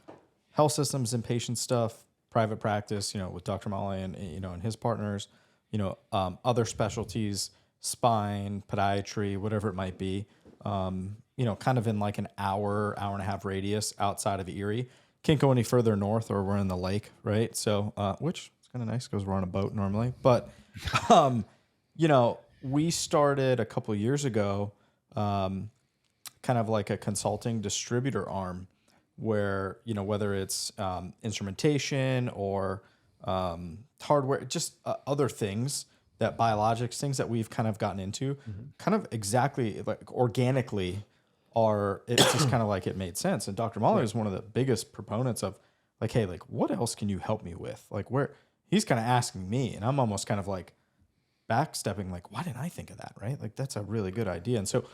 health systems and patient stuff, private practice, you know, with Dr. Molli and, you know, and his partners, you know, other specialties, spine, podiatry, whatever it might be, you know, kind of in like an hour and a half radius outside of Erie. Can't go any further north, or we're in the lake, right? So, which is kind of nice because we're on a boat normally. But, you know, we started a couple of years ago, kind of like a consulting distributor arm, where, you know, whether it's instrumentation or hardware, just other things, that biologics, things that we've kind of gotten into, kind of exactly like organically, it's just kind of like it made sense. And Dr. Molli is one of the biggest proponents of like, hey, like, what else can you help me with? Like, where he's kind of asking me, and I'm almost kind of like backstepping, like, why didn't I think of that? Right? Like, that's a really good idea. And so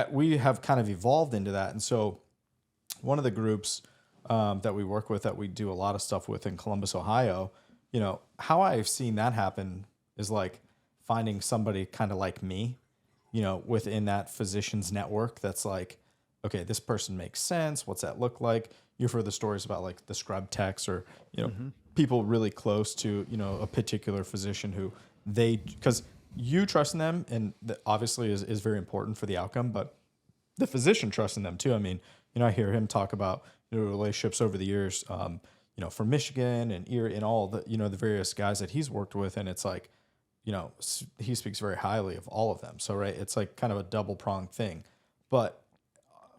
we have kind of evolved into that. And so one of the groups that we work with, that we do a lot of stuff with in Columbus, Ohio, you know, how I've seen that happen is like finding somebody kind of like me, you know, within that physician's network that's like, okay, this person makes sense. What's that look like? You've heard the stories about like the scrub techs, or, you know, people really close to, you know, a particular physician who because you trusting them and obviously is very important for the outcome, but the physician trusting them too. I mean, I hear him talk about, relationships over the years, from Michigan and Erie and all the, the various guys that he's worked with. And it's like, he speaks very highly of all of them. So, right, it's like kind of a double pronged thing. But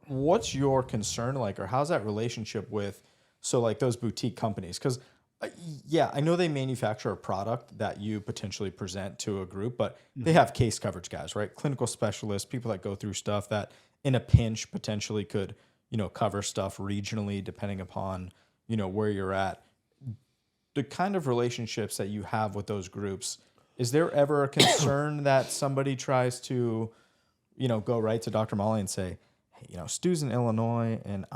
what's your concern like, or how's that relationship with, so like those boutique companies? Because yeah, I know they manufacture a product that you potentially present to a group, but they have case coverage guys, right? Clinical specialists, people that go through stuff that in a pinch potentially could, cover stuff regionally depending upon, where you're at. The kind of relationships that you have with those groups, is there ever a concern that somebody tries to, go right to Dr. Molli and say, hey, Stu's in Illinois and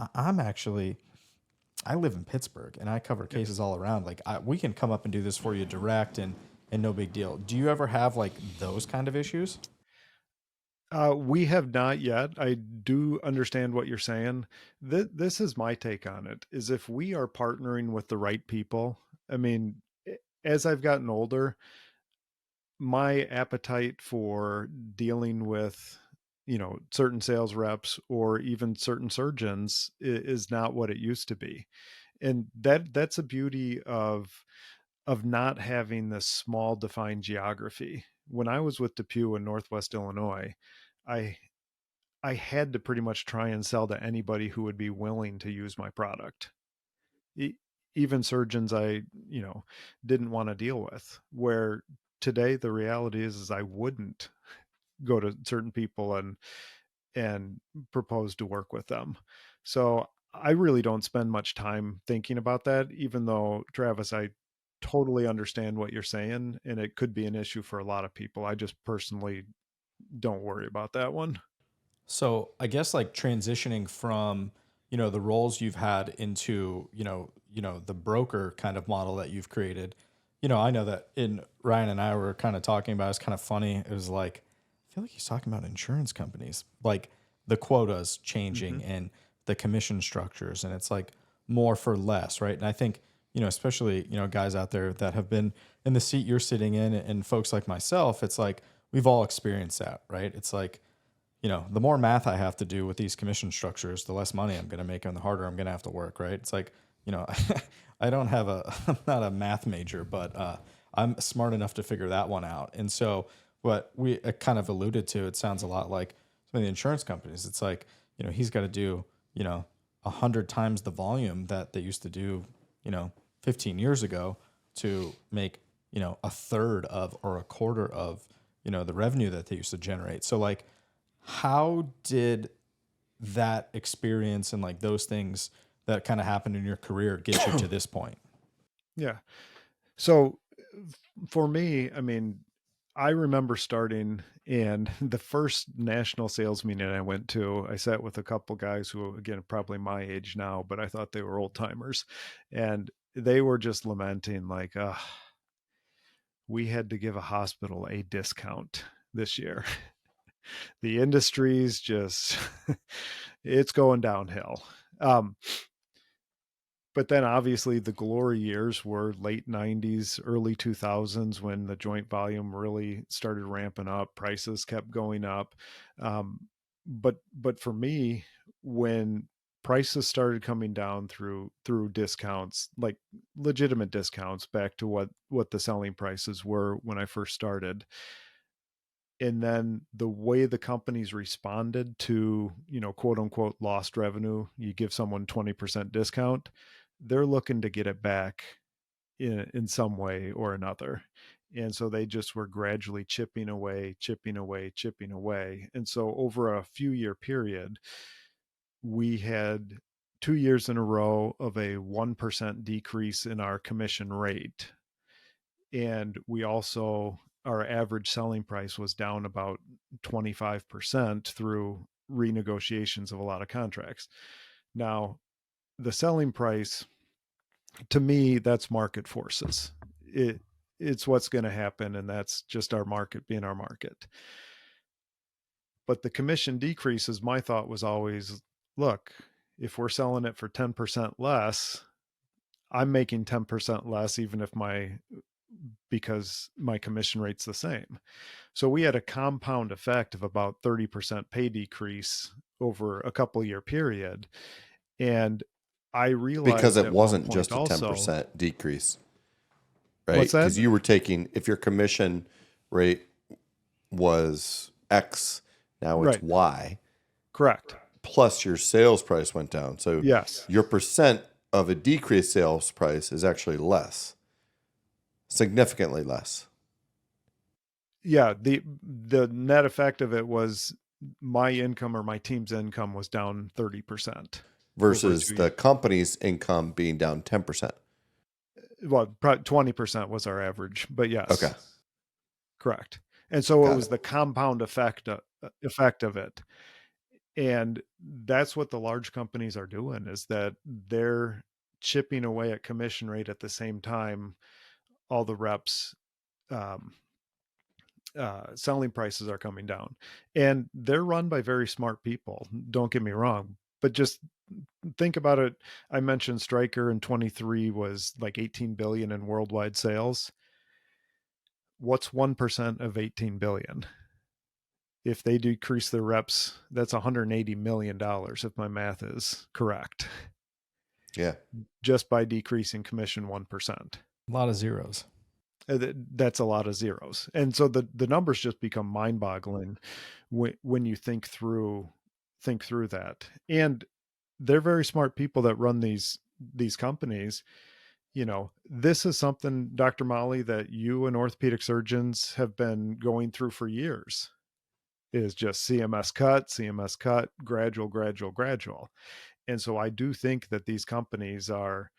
I live in Pittsburgh and I cover cases all around. Like we can come up and do this for you direct and no big deal. Do you ever have like those kind of issues? We have not yet. I do understand what you're saying. This is my take on it, is if we are partnering with the right people. I mean, as I've gotten older, my appetite for dealing with, certain sales reps or even certain surgeons is not what it used to be. And that's a beauty of not having this small defined geography. When I was with DePuy in Northwest Illinois, I I had to pretty much try and sell to anybody who would be willing to use my product. Even surgeons I, didn't want to deal with, where today the reality is I wouldn't go to certain people and propose to work with them. So I really don't spend much time thinking about that, even though, Travis, I totally understand what you're saying, and it could be an issue for a lot of people. I just personally don't worry about that one. So I guess like transitioning from, the roles you've had into, the broker kind of model that you've created, I know that in Ryan and I were kind of talking about, it's kind of funny. It was like, I feel like he's talking about insurance companies, like the quotas changing and the commission structures. And it's like more for less. Right. And I think, especially, guys out there that have been in the seat you're sitting in and folks like myself, it's like, we've all experienced that, right? It's like, the more math I have to do with these commission structures, the less money I'm going to make and the harder I'm going to have to work, right? It's like, I don't have I'm not a math major, but I'm smart enough to figure that one out. And so what we kind of alluded to, it sounds a lot like some of the insurance companies. It's like, he's got to do, 100 times the volume that they used to do, 15 years ago to make, a third of or a quarter of, the revenue that they used to generate. So like, how did that experience and like those things that kind of happened in your career get you to this point? Yeah. So for me, I mean, I remember starting, and the first national sales meeting I went to, I sat with a couple guys who, again, probably my age now, but I thought they were old timers. And they were just lamenting like, we had to give a hospital a discount this year. The industry's just, it's going downhill. But then obviously the glory years were late 90s, early 2000s, when the joint volume really started ramping up, prices kept going up. But for me, when prices started coming down through discounts, like legitimate discounts back to what the selling prices were when I first started, and then the way the companies responded to, quote unquote lost revenue, you give someone 20% discount, they're looking to get it back in some way or another. And so they just were gradually chipping away. And so over a few year period, we had 2 years in a row of a 1% decrease in our commission rate. And we also, our average selling price was down about 25% through renegotiations of a lot of contracts. Now, the selling price, to me, that's market forces. It's what's going to happen, and that's just our market being our market. But the commission decreases, my thought was always, look, if we're selling it for 10% less, I'm making 10% less, even if my because my commission rate's the same. So we had a compound effect of about 30% pay decrease over a couple year period. And I realized Because it at one wasn't point just a also, 10% decrease, right? what's that? Because you were taking, if your commission rate was X, now it's Right. Y, Correct. plus your sales price went down. So Yes. your percent of a decreased sales price is actually less, significantly less. Yeah. The net effect of it was my income or my team's income was down 30%. Versus the company's income being down 10%. Well, 20% was our average, but yes. Okay. Correct. And so Got it was it. the compound effect of it. And that's what the large companies are doing, is that they're chipping away at commission rate at the same time all the reps selling prices are coming down. And they're run by very smart people, don't get me wrong, but just think about it. I mentioned Stryker in 23 was like 18 billion in worldwide sales. What's 1% of 18 billion? If they decrease their reps, that's $180 million, if my math is correct. Yeah. Just by decreasing commission 1%. A lot of zeros. That's a lot of zeros. And so the numbers just become mind-boggling when you think through that. And they're very smart people that run these companies. You know, this is something, Dr. Molli, that you and orthopedic surgeons have been going through for years, is just CMS cut, gradual. And so I do think that these companies are,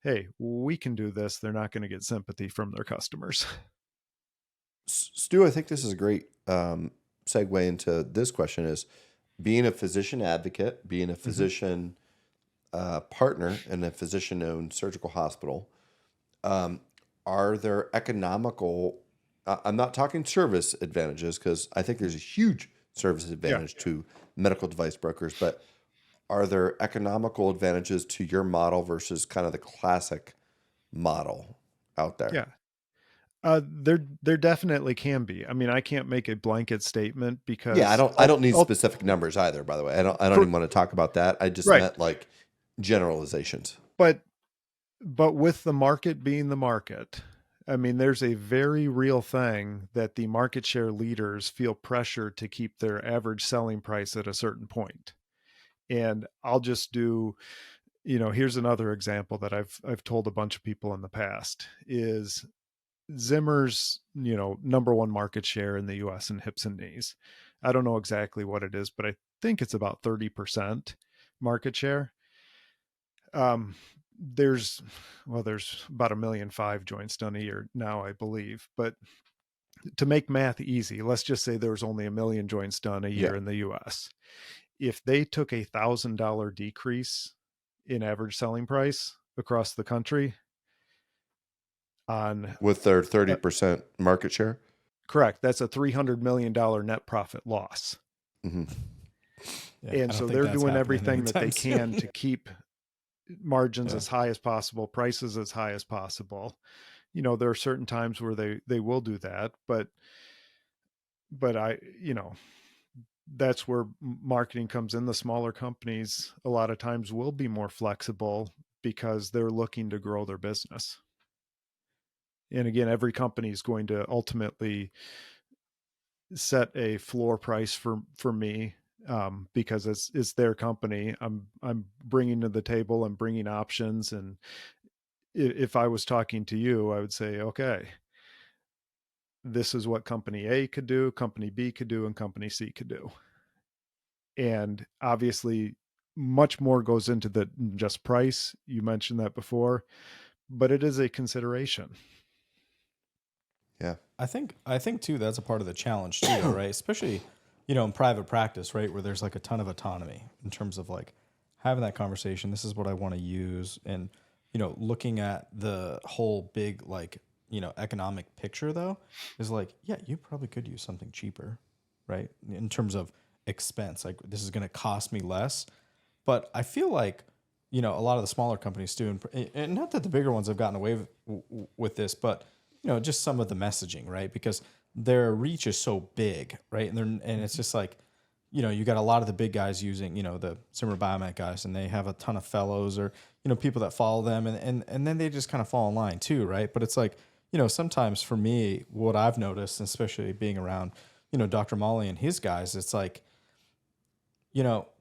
hey, we can do this. They're not going to get sympathy from their customers. Stu, I think this is a great segue into this question, is being a physician advocate, being a physician partner in a physician-owned surgical hospital. Are there economical, I'm not talking service advantages, because I think there's a huge service advantage to medical device brokers, but are there economical advantages to your model versus kind of the classic model out there? Yeah. There definitely can be. I mean, I can't make a blanket statement because I don't need specific numbers either, by the way. I don't even want to talk about that. I just meant like generalizations. But with the market being the market, I mean, there's a very real thing that the market share leaders feel pressure to keep their average selling price at a certain point. And I'll just do, here's another example that I've told a bunch of people in the past, is Zimmer's, number one market share in the US in hips and knees. I don't know exactly what it is, but I think it's about 30% market share. There's about 1.5 million joints done a year now, I believe. But to make math easy, let's just say there's only 1 million joints done a year in the US. If they took $1,000 decrease in average selling price across the country with their 30% market share, correct, that's a $300 million net profit loss. Mm-hmm. Yeah, and so they're doing everything that they can to keep margins as high as possible, prices as high as possible. There are certain times where they will do that, but that's where marketing comes in. The smaller companies a lot of times will be more flexible because they're looking to grow their business. And again, every company is going to ultimately set a floor price for me, because it's their company. I'm bringing to the table, I'm bringing options. And if I was talking to you, I would say, okay, this is what company A could do, company B could do, and company C could do. And obviously much more goes into the just price. You mentioned that before, but it is a consideration. Yeah. I think too, that's a part of the challenge too, though, right? Especially, in private practice, right? Where there's like a ton of autonomy in terms of like having that conversation. This is what I want to use. And, looking at the whole big, like, economic picture though, is like, yeah, you probably could use something cheaper, right? In terms of expense, like this is going to cost me less. But I feel like, a lot of the smaller companies too, and not that the bigger ones have gotten away with this, but just some of the messaging, right? Because their reach is so big, right? And it's just like, you got a lot of the big guys using, the Zimmer Biomet guys, and they have a ton of fellows or, people that follow them, and then they just kind of fall in line too, right? But it's like, sometimes for me, what I've noticed, especially being around, Dr. Molli and his guys, it's like,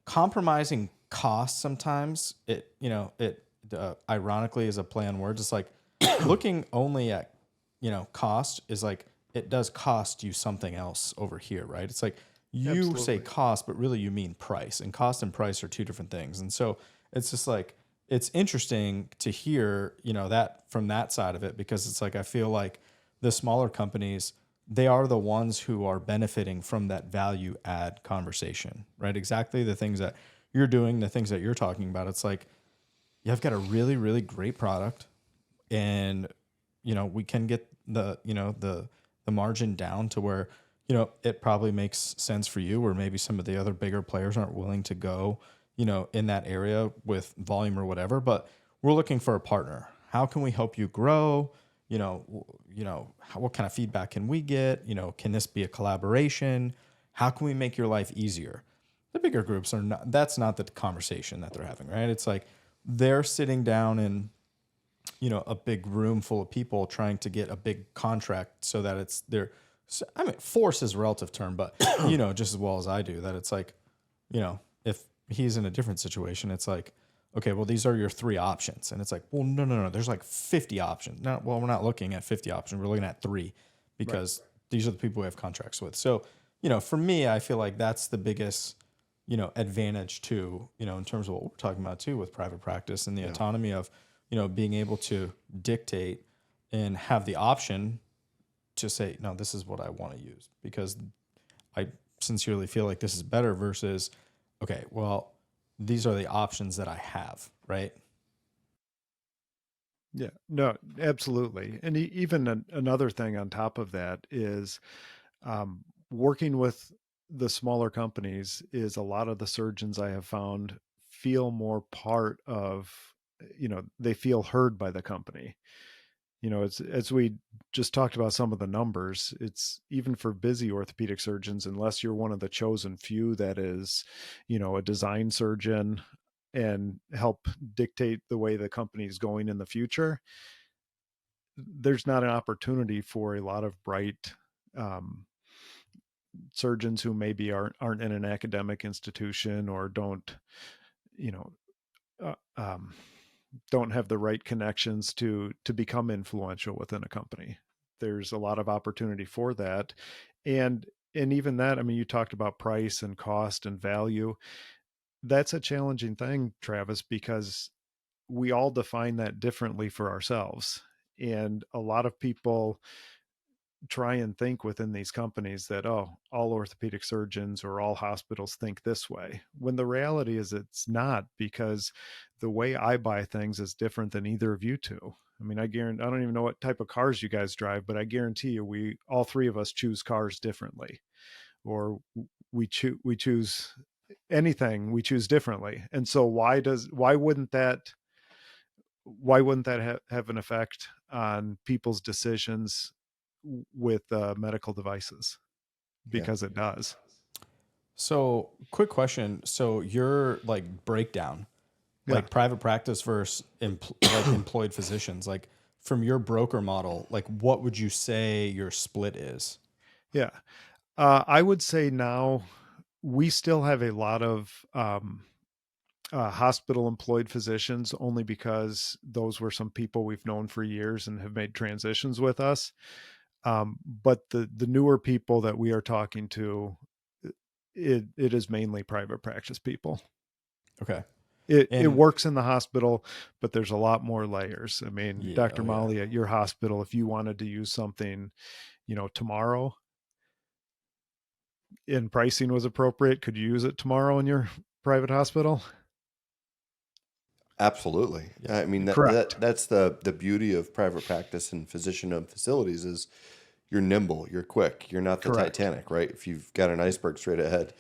compromising cost sometimes, ironically is a play on words. It's like looking only at, cost is like, it does cost you something else over here, right? It's like you Absolutely. say cost, but really you mean price, and cost and price are two different things. And so it's just like, it's interesting to hear, that from that side of it, because it's like, I feel like the smaller companies, they are the ones who are benefiting from that value add conversation, right? Exactly the things that you're doing, the things that you're talking about. It's like, you've got a really, really great product, and, we can get the margin down to where, it probably makes sense for you, or maybe some of the other bigger players aren't willing to go, in that area with volume or whatever, but we're looking for a partner. How can we help you grow? What kind of feedback can we get? Can this be a collaboration? How can we make your life easier? The bigger groups that's not the conversation that they're having, right? It's like they're sitting down in, a big room full of people trying to get a big contract so that force is a relative term, but just as well as I do that, it's like, if he's in a different situation, it's like, okay, well, these are your 3 options. And it's like, well, no. There's like 50 options. No, well, we're not looking at 50 options. We're looking at 3 because these are the people we have contracts with. So, for me, I feel like that's the biggest, advantage too, in terms of what we're talking about too with private practice and the autonomy of, being able to dictate and have the option to say, no, this is what I want to use because I sincerely feel like this is better versus, okay, well, these are the options that I have, right? Yeah, no, absolutely. And even another thing on top of that is working with the smaller companies is a lot of the surgeons I have found feel more part of, they feel heard by the company. As we just talked about some of the numbers, it's even for busy orthopedic surgeons, unless you're one of the chosen few that is, a design surgeon and help dictate the way the company is going in the future, there's not an opportunity for a lot of bright surgeons who maybe aren't in an academic institution or don't have the right connections to become influential within a company. There's a lot of opportunity for that. And even that, I mean, you talked about price and cost and value. That's a challenging thing, Travis, because we all define that differently for ourselves. And a lot of people try and think within these companies that, all orthopedic surgeons or all hospitals think this way, when the reality is it's not, because the way I buy things is different than either of you two. I mean, I don't even know what type of cars you guys drive, but I guarantee you all 3 of us choose cars differently, or we choose anything, we choose differently. And so why wouldn't that have an effect on people's decisions with medical devices? Because it does. So quick question. So your like breakdown, like private practice versus like employed physicians, like from your broker model, like what would you say your split is? Yeah. I would say now we still have a lot of hospital employed physicians, only because those were some people we've known for years and have made transitions with us. But the newer people that we are talking to, it is mainly private practice people. Okay. It works in the hospital, but there's a lot more layers. I mean, Dr. Molli, at your hospital, if you wanted to use something, tomorrow and pricing was appropriate, could you use it tomorrow in your private hospital? Absolutely. I mean, that's the beauty of private practice and physician-owned facilities is you're nimble, you're quick, you're not the Titanic, right? If you've got an iceberg straight ahead,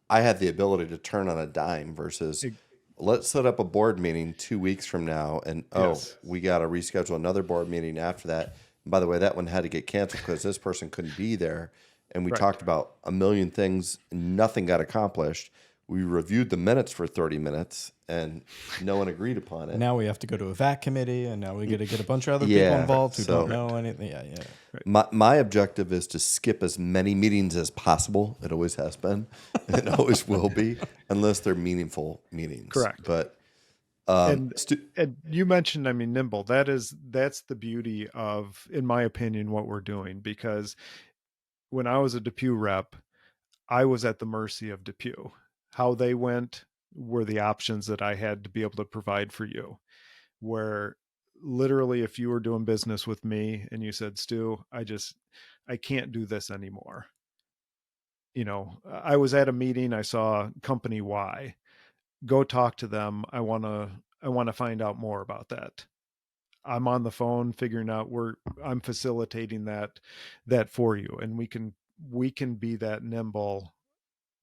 I have the ability to turn on a dime versus let's set up a board meeting 2 weeks from now and we got to reschedule another board meeting after that. By the way, that one had to get canceled because this person couldn't be there. And we Right. talked about a million things and nothing got accomplished. We reviewed the minutes for 30 minutes and no one agreed upon it. Now we have to go to a VAC committee, and now we got to get a bunch of other Yeah, people involved who so- don't know anything. Yeah, yeah. My objective is to skip as many meetings as possible. It always has been. It always will be, unless they're meaningful meetings. Correct. But And you mentioned, I mean, nimble. That's the beauty of, in my opinion, what we're doing. Because when I was a DePuy rep, I was at the mercy of DePuy. How they went were the options that I had to be able to provide for you. Where literally, if you were doing business with me and you said, Stu, I can't do this anymore. You know, I was at a meeting, I saw company Y. Go talk to them. I want to find out more about that. I'm on the phone figuring out I'm facilitating that for you. And we can be that nimble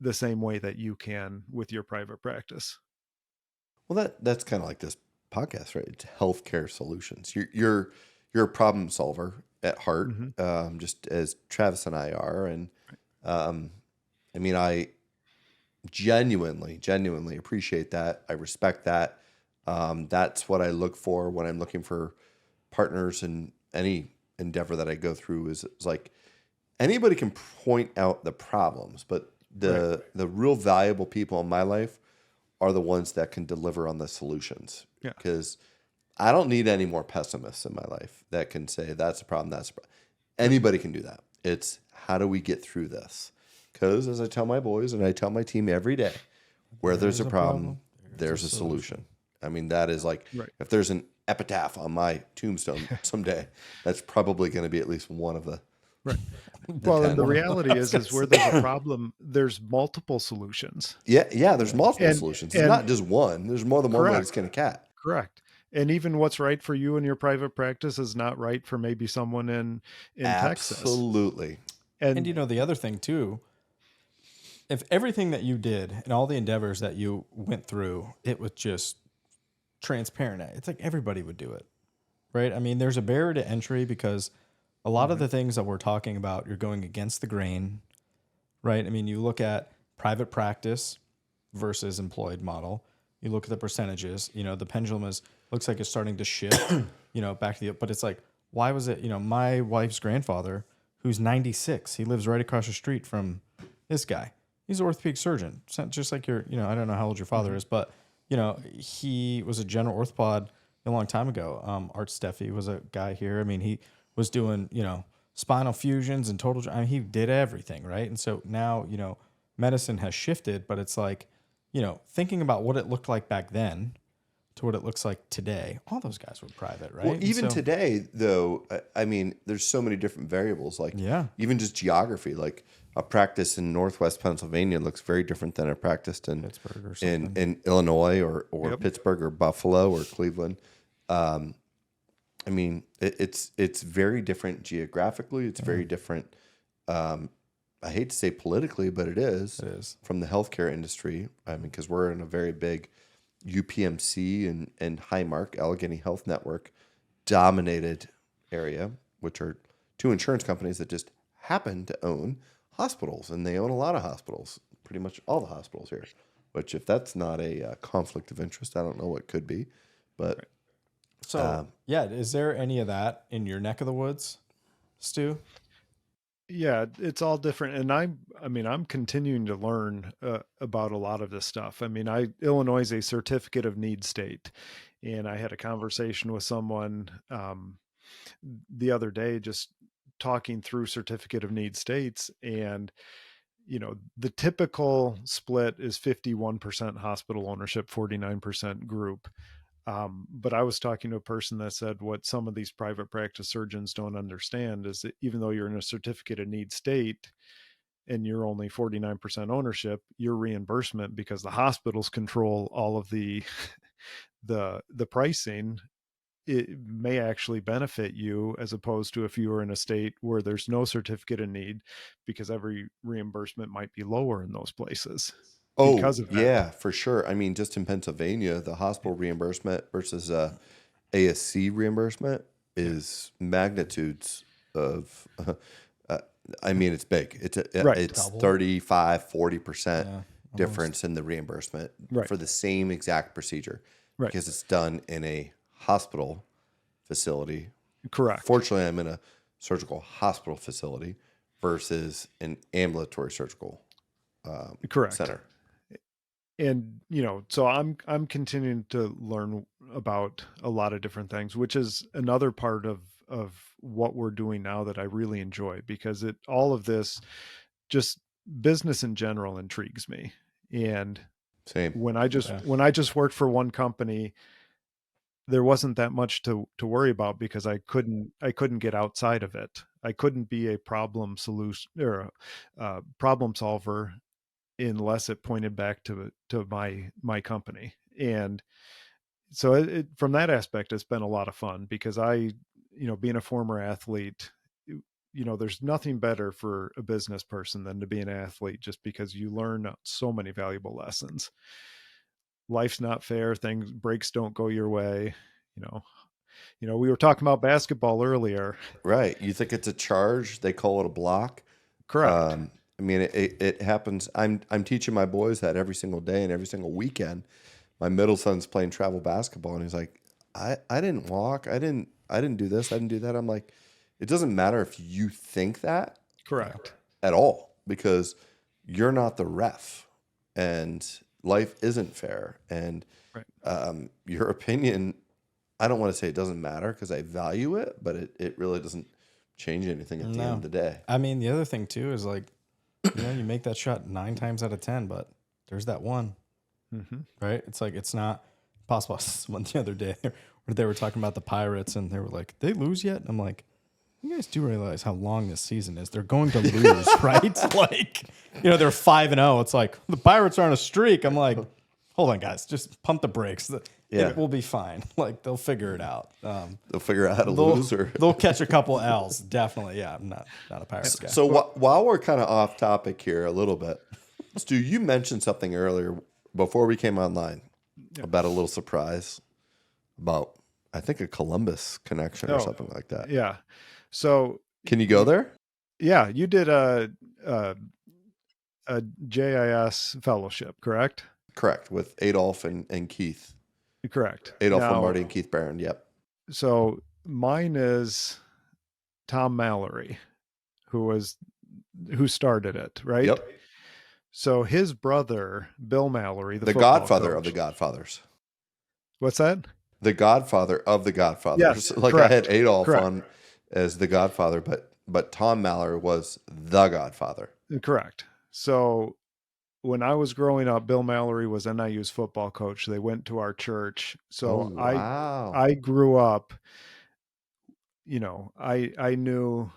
the same way that you can with your private practice. well, that's kind of like this podcast, right? It's healthcare solutions. You're a problem solver at heart, just as Travis and I are. And I mean, I genuinely appreciate that. I respect that. That's what I look for when I'm looking for partners in any endeavor that I go through. Is like anybody can point out the problems, but the real valuable people in my life are the ones that can deliver on the solutions. Yeah. Because I don't need any more pessimists in my life that can say that's a problem. That's a problem. Anybody can do that. It's how do we get through this? Because as I tell my boys and I tell my team every day, where there's a problem, there's a solution. I mean, that is like, if there's an epitaph on my tombstone someday, that's probably going to be at least one of the. Right. Well, and the reality is where there's a problem, there's multiple solutions. Yeah. There's multiple solutions. It's and- not just one. There's more than one way to Correct. skin a cat. Correct. And even what's right for you in your private practice is not right for maybe someone in Texas. Absolutely. And you know, the other thing too, if everything that you did and all the endeavors that you went through, it was just transparent, it's like everybody would do it, right? I mean, there's a barrier to entry because a lot of the things that we're talking about, you're going against the grain, right? I mean, you look at private practice versus employed model. You look at the percentages, you know, the pendulum looks like it's starting to shift, you know, back to but it's like, why was it, you know, my wife's grandfather, who's 96, he lives right across the street from this guy. He's an orthopedic surgeon, just like your, you know, I don't know how old your father is, but, you know, he was a general orthopod a long time ago. Art Steffi was a guy here. I mean, he was doing, you know, spinal fusions and total, I mean, he did everything, right? And so now, you know, medicine has shifted, but it's like, you know, thinking about what it looked like back then to what it looks like today, all those guys were private, right? Well, And even so- today, though, I mean, there's so many different variables. Like, even just geography. Like, a practice in Northwest Pennsylvania looks very different than a practice in Pittsburgh or something. in Illinois or Pittsburgh or Buffalo or Cleveland. I mean, it's very different geographically. It's very different. I hate to say politically, but it is from the healthcare industry. I mean, because we're in a very big UPMC and Highmark, Allegheny Health Network, dominated area, which are two insurance companies that just happen to own hospitals, and they own a lot of hospitals, pretty much all the hospitals here. Which, if that's not a conflict of interest, I don't know what could be. But So, is there any of that in your neck of the woods, Stu? Yeah, it's all different. And I'm continuing to learn about a lot of this stuff. I mean, Illinois is a certificate of need state. And I had a conversation with someone the other day, just talking through certificate of need states. And, you know, the typical split is 51% hospital ownership, 49% group. But I was talking to a person that said what some of these private practice surgeons don't understand is that even though you're in a certificate of need state and you're only 49% ownership, your reimbursement, because the hospitals control all of the pricing, it may actually benefit you, as opposed to if you were in a state where there's no certificate of need, because every reimbursement might be lower in those places. Because of that. Yeah, for sure. I mean, just in Pennsylvania, the hospital reimbursement versus ASC reimbursement is magnitudes of, I mean, it's big. It's Right. it's Double. 35, 40% Yeah, difference in the reimbursement Right. for the same exact procedure Right. because it's done in a hospital facility. Correct. Fortunately, I'm in a surgical hospital facility versus an ambulatory surgical Correct. center. And so I'm continuing to learn about a lot of different things, which is another part of what we're doing now that I really enjoy, because all of this, just business in general, intrigues me. And Same. when I just worked for one company, there wasn't that much to worry about because I couldn't get outside of it. I couldn't be a problem solution or a problem solver unless it pointed back to my company. And so from that aspect, it's been a lot of fun because being a former athlete, there's nothing better for a business person than to be an athlete, just because you learn so many valuable lessons. Life's not fair. Breaks don't go your way. We were talking about basketball earlier. Right. You think it's a charge? They call it a block. Correct. I mean, it happens. I'm teaching my boys that every single day and every single weekend. My middle son's playing travel basketball, and he's like, I didn't walk. I didn't do this. I didn't do that. I'm like, it doesn't matter if you think that Correct. at all, because you're not the ref, and life isn't fair. And Right. Your opinion, I don't want to say it doesn't matter because I value it, but it really doesn't change anything at the end of the day. I mean, the other thing too is like, you make that shot 9 times out of 10, but there's that one, right? It's like, it's not possible. Someone the other day where they were talking about the Pirates and they were like, they lose yet? And I'm like, you guys do realize how long this season is. They're going to lose, right? Like, they're 5-0. It's like the Pirates are on a streak. I'm like, hold on, guys, just pump the brakes. It will be fine. Like, they'll figure it out. They'll figure out how to lose, or they'll catch a couple L's. Definitely. Yeah, I'm not a Pirates guy. So while we're kind of off topic here a little bit, Stu, you mentioned something earlier before we came online about a little surprise about, I think, a Columbus connection or something like that. Yeah. So can you go there? Yeah, you did a JIS fellowship, correct? Correct, with Adolph and Keith. Correct. Adolph Lombardi and Keith Barron. Yep. So mine is Tom Mallory, who started it, right? Yep. So his brother, Bill Mallory, the Godfather of the Godfathers. What's that? The Godfather of the Godfathers. Yes, like correct. I had Adolph on as the Godfather, but Tom Mallory was the Godfather. Correct. So when I was growing up, Bill Mallory was NIU's football coach. They went to our church. So I grew up, I knew,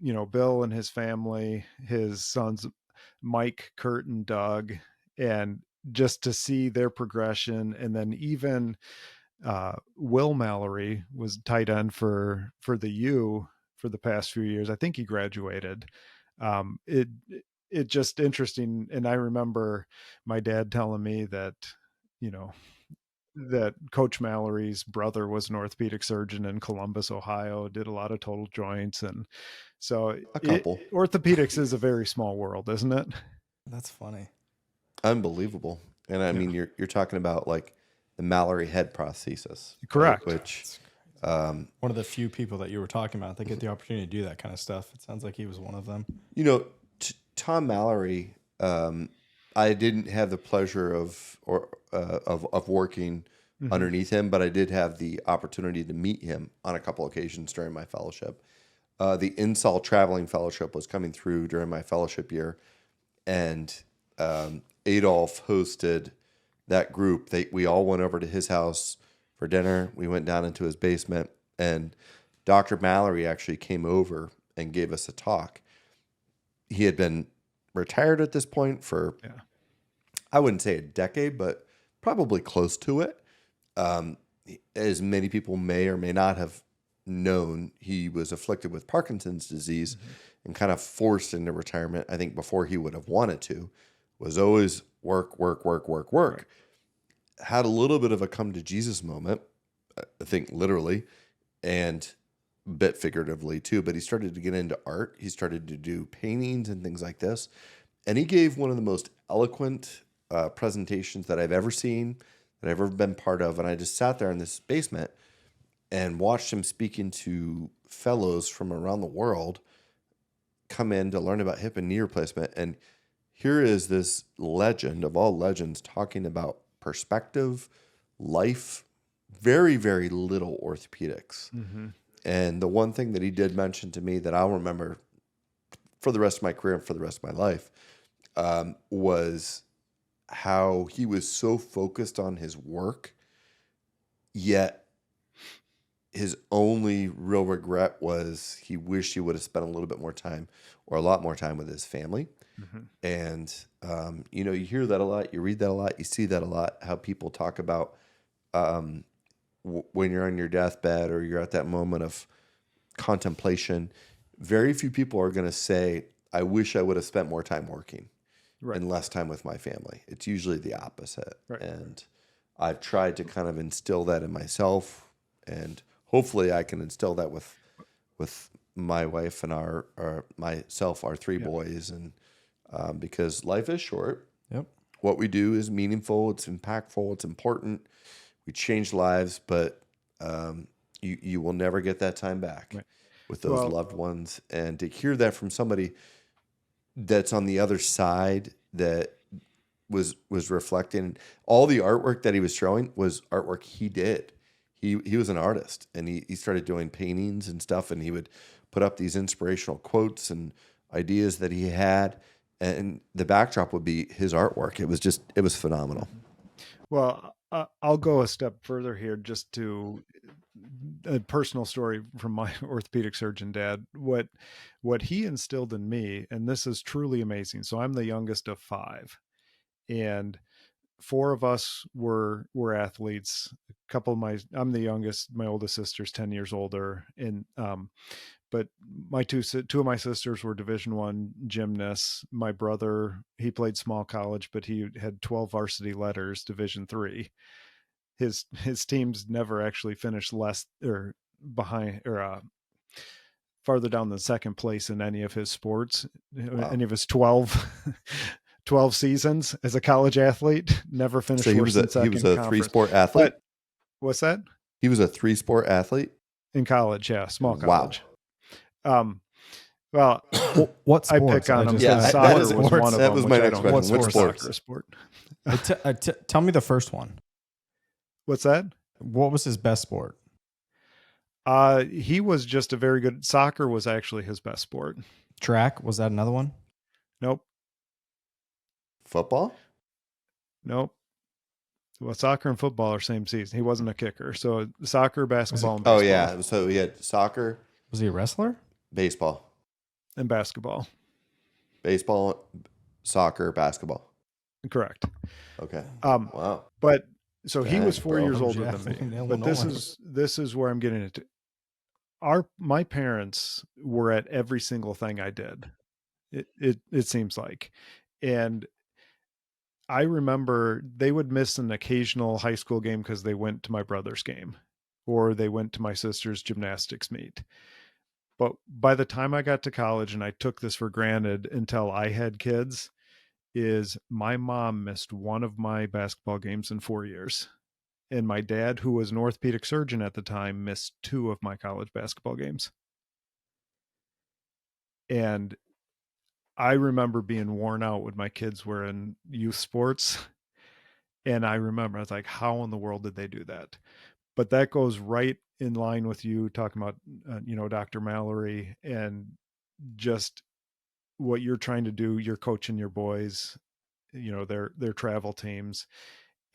Bill and his family, his sons, Mike, Kurt, and Doug, and just to see their progression. And then even Will Mallory was tight end for the U for the past few years. I think he graduated. It just interesting. And I remember my dad telling me that, that Coach Mallory's brother was an orthopedic surgeon in Columbus, Ohio, did a lot of total joints. And so orthopedics is a very small world, isn't it? That's funny. Unbelievable. And I mean, you're talking about like the Mallory head prosthesis. Correct. Right? Which one of the few people that you were talking about that get the opportunity to do that kind of stuff. It sounds like he was one of them. Tom Mallory, I didn't have the pleasure of working underneath him, but I did have the opportunity to meet him on a couple occasions during my fellowship. The INSOL traveling fellowship was coming through during my fellowship year, and Adolph hosted that group. We all went over to his house for dinner. We went down into his basement, and Dr. Mallory actually came over and gave us a talk. He had been retired at this point for, I wouldn't say a decade, but probably close to it. As many people may or may not have known, he was afflicted with Parkinson's disease and kind of forced into retirement. I think before he would have wanted to, was always work. Had a little bit of a come to Jesus moment, I think literally, and a bit figuratively too, but he started to get into art. He started to do paintings and things like this. And he gave one of the most eloquent presentations that I've ever seen, that I've ever been part of. And I just sat there in this basement and watched him speaking to fellows from around the world come in to learn about hip and knee replacement. And here is this legend of all legends talking about perspective, life, very, very little orthopedics. Mm-hmm. And the one thing that he did mention to me that I'll remember for the rest of my career and for the rest of my life was how he was so focused on his work, yet his only real regret was he wished he would have spent a little bit more time or a lot more time with his family. Mm-hmm. And, you hear that a lot, you read that a lot, you see that a lot, how people talk about when you're on your deathbed or you're at that moment of contemplation, very few people are going to say, I wish I would have spent more time working and less time with my family. It's usually the opposite. Right. And I've tried to kind of instill that in myself, and hopefully I can instill that with my wife and our three boys. And because life is short. Yep. What we do is meaningful. It's impactful. It's important. We change lives, but you will never get that time back with those loved ones. And to hear that from somebody that's on the other side, that was reflecting, all the artwork that he was showing was artwork he did. He was an artist, and he started doing paintings and stuff, and he would put up these inspirational quotes and ideas that he had, and the backdrop would be his artwork. It was phenomenal. Well, I'll go a step further here, just to a personal story from my orthopedic surgeon dad. What he instilled in me, and this is truly amazing. So I'm the youngest of 5, and 4 of us were athletes. I'm the youngest. My oldest sister's 10 years older, and but my two of my sisters were Division I gymnasts. My brother, he played small college, but he had 12 varsity letters, Division III. His teams never actually finished less or behind or farther down than second place in any of his sports. Wow. Any of his 12 seasons as a college athlete, never finished. So he was a 3-sport athlete. But, what's that? He was a 3-sport athlete in college. Yeah. Small college. Wow. Well, what sports? I pick on him. Yeah, soccer was one of them. That was my next question. What sports? Tell me the first one. What's that? What was his best sport? He was just a very good. Soccer was actually his best sport. Track, was that another one? Nope. Football? Nope. Well, soccer and football are same season. He wasn't a kicker. So soccer, basketball, and baseball. Oh, yeah. So he had soccer. Was he a wrestler? Baseball. And basketball. Baseball, soccer, basketball. Correct. Okay. Wow. But so he was 4 years older Jeff, than me. Illinois. But this is where I'm getting into. My parents were at every single thing I did. It seems like. And I remember they would miss an occasional high school game because they went to my brother's game or they went to my sister's gymnastics meet. But by the time I got to college, and I took this for granted until I had kids, is my mom missed one of my basketball games in 4 years. And my dad, who was an orthopedic surgeon at the time, missed 2 of my college basketball games. And I remember being worn out when my kids were in youth sports. And I remember, I was like, how in the world did they do that? But that goes right in line with you talking about, Dr. Mallory, and just what you're trying to do. You're coaching your boys, their travel teams,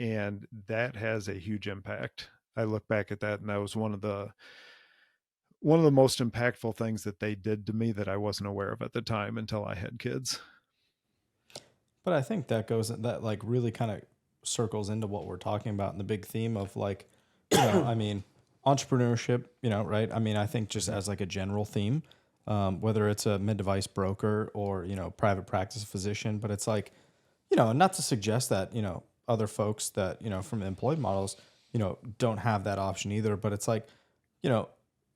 and that has a huge impact. I look back at that, and that was one of the most impactful things that they did to me that I wasn't aware of at the time until I had kids. But I think that really kind of circles into what we're talking about in the big theme of entrepreneurship, right? I mean, I think just as like a general theme, whether it's a med-device broker or, private practice physician, but it's like, not to suggest that, other folks that, from employed models, don't have that option either. But it's like,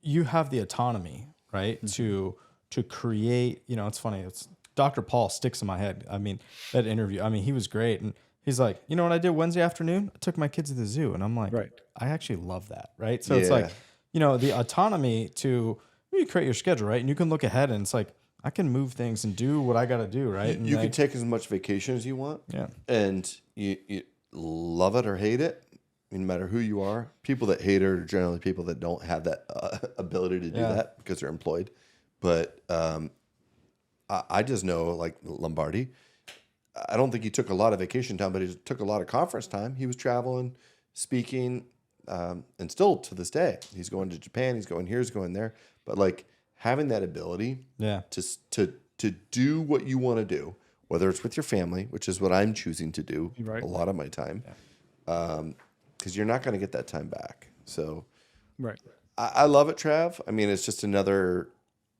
you have the autonomy, right? To create, it's funny. It's Dr. Paul sticks in my head. I mean, that interview, he was great. And he's like, you know what I did Wednesday afternoon? I took my kids to the zoo. And I'm like, Right. I actually love that. Right. So it's like, the autonomy to you create your schedule, right? And you can look ahead and it's like, I can move things and do what I got to do. Right. And You can take as much vacation as you want. Yeah. And you love it or hate it, no matter who you are. People that hate it are generally people that don't have that ability to do that because they're employed. But I just know, like Lombardi, I don't think he took a lot of vacation time, but he took a lot of conference time. He was traveling, speaking, and still to this day, he's going to Japan, he's going here, he's going there. But like having that ability to do what you want to do, whether it's with your family, which is what I'm choosing to do a lot of my time, because you're not going to get that time back. So I love it, Trav. I mean, it's just another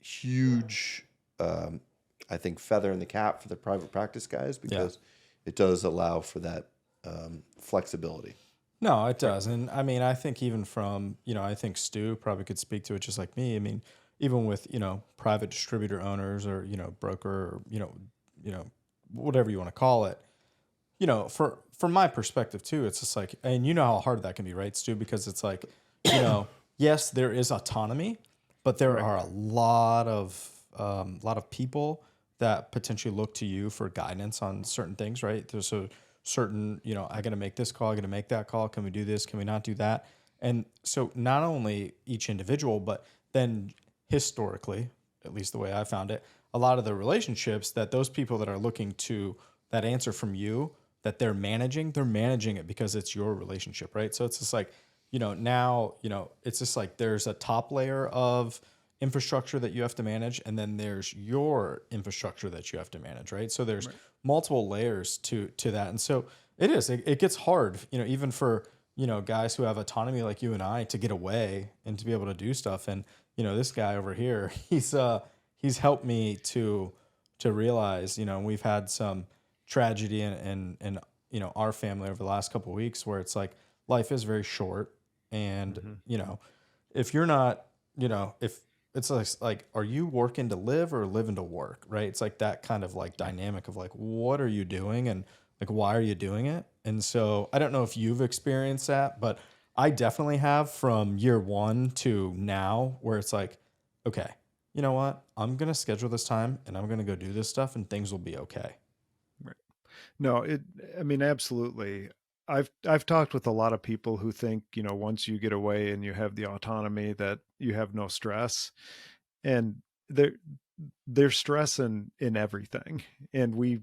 huge, I think, feather in the cap for the private practice guys because it does allow for that flexibility. No, it does. And I think even from, I think Stu probably could speak to it just like me. I mean, even with, private distributor owners or, broker or, whatever you want to call it, from my perspective too, it's just like, and you know how hard that can be, right, Stu? Because it's like, yes, there is autonomy, but there are a lot of people that potentially look to you for guidance on certain things, right? There's a certain, I got to make this call, I got to make that call. Can we do this? Can we not do that? And so not only each individual, but then historically, at least the way I found it, a lot of the relationships that those people that are looking to that answer from you that they're managing it because it's your relationship, right? So it's just like, now, it's just like there's a top layer of infrastructure that you have to manage, and then there's your infrastructure that you have to manage, right? So there's multiple layers to that. And so it gets hard, even for, guys who have autonomy like you and I to get away and to be able to do stuff. And, this guy over here, he's helped me to realize, we've had some tragedy in our family over the last couple of weeks where it's like life is very short. And, if you're not, if it's like, are you working to live or living to work? Right. It's like that kind of like dynamic of like, what are you doing? And like, why are you doing it? And so I don't know if you've experienced that, but I definitely have from year one to now where it's like, okay, you know what? I'm going to schedule this time and I'm going to go do this stuff and things will be okay. Right. No, absolutely. I've talked with a lot of people who think, once you get away and you have the autonomy that you have no stress, and there's stress in everything. And we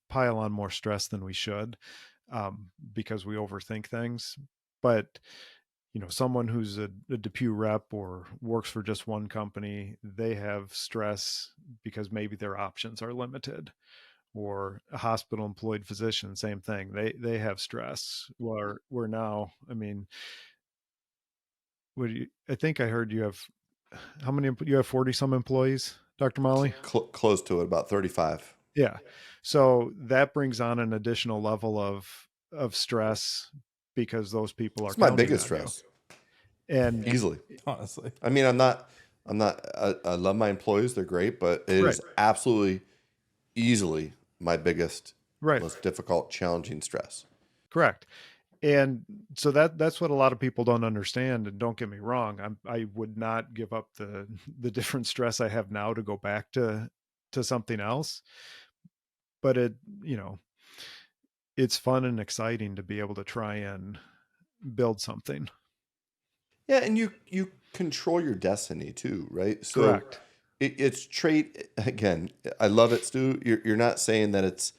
pile on more stress than we should, because we overthink things. But, someone who's a DePuy rep or works for just one company, they have stress because maybe their options are limited. Or a hospital employed physician, same thing. They have stress. We're now, I think I heard you have, how many, you have 40 some employees, Dr. Molli? Close to it, about 35. Yeah. So that brings on an additional level of stress because those people are. It's my biggest stress. And easily, honestly, I love my employees. They're great, but it is absolutely easily my biggest, most difficult, challenging stress. Correct. And so that's what a lot of people don't understand. And don't get me wrong, I would not give up the different stress I have now to go back to something else. But it's fun and exciting to be able to try and build something. Yeah, and you control your destiny too, right? So correct. It's trait again. I love it, Stu. You're not saying that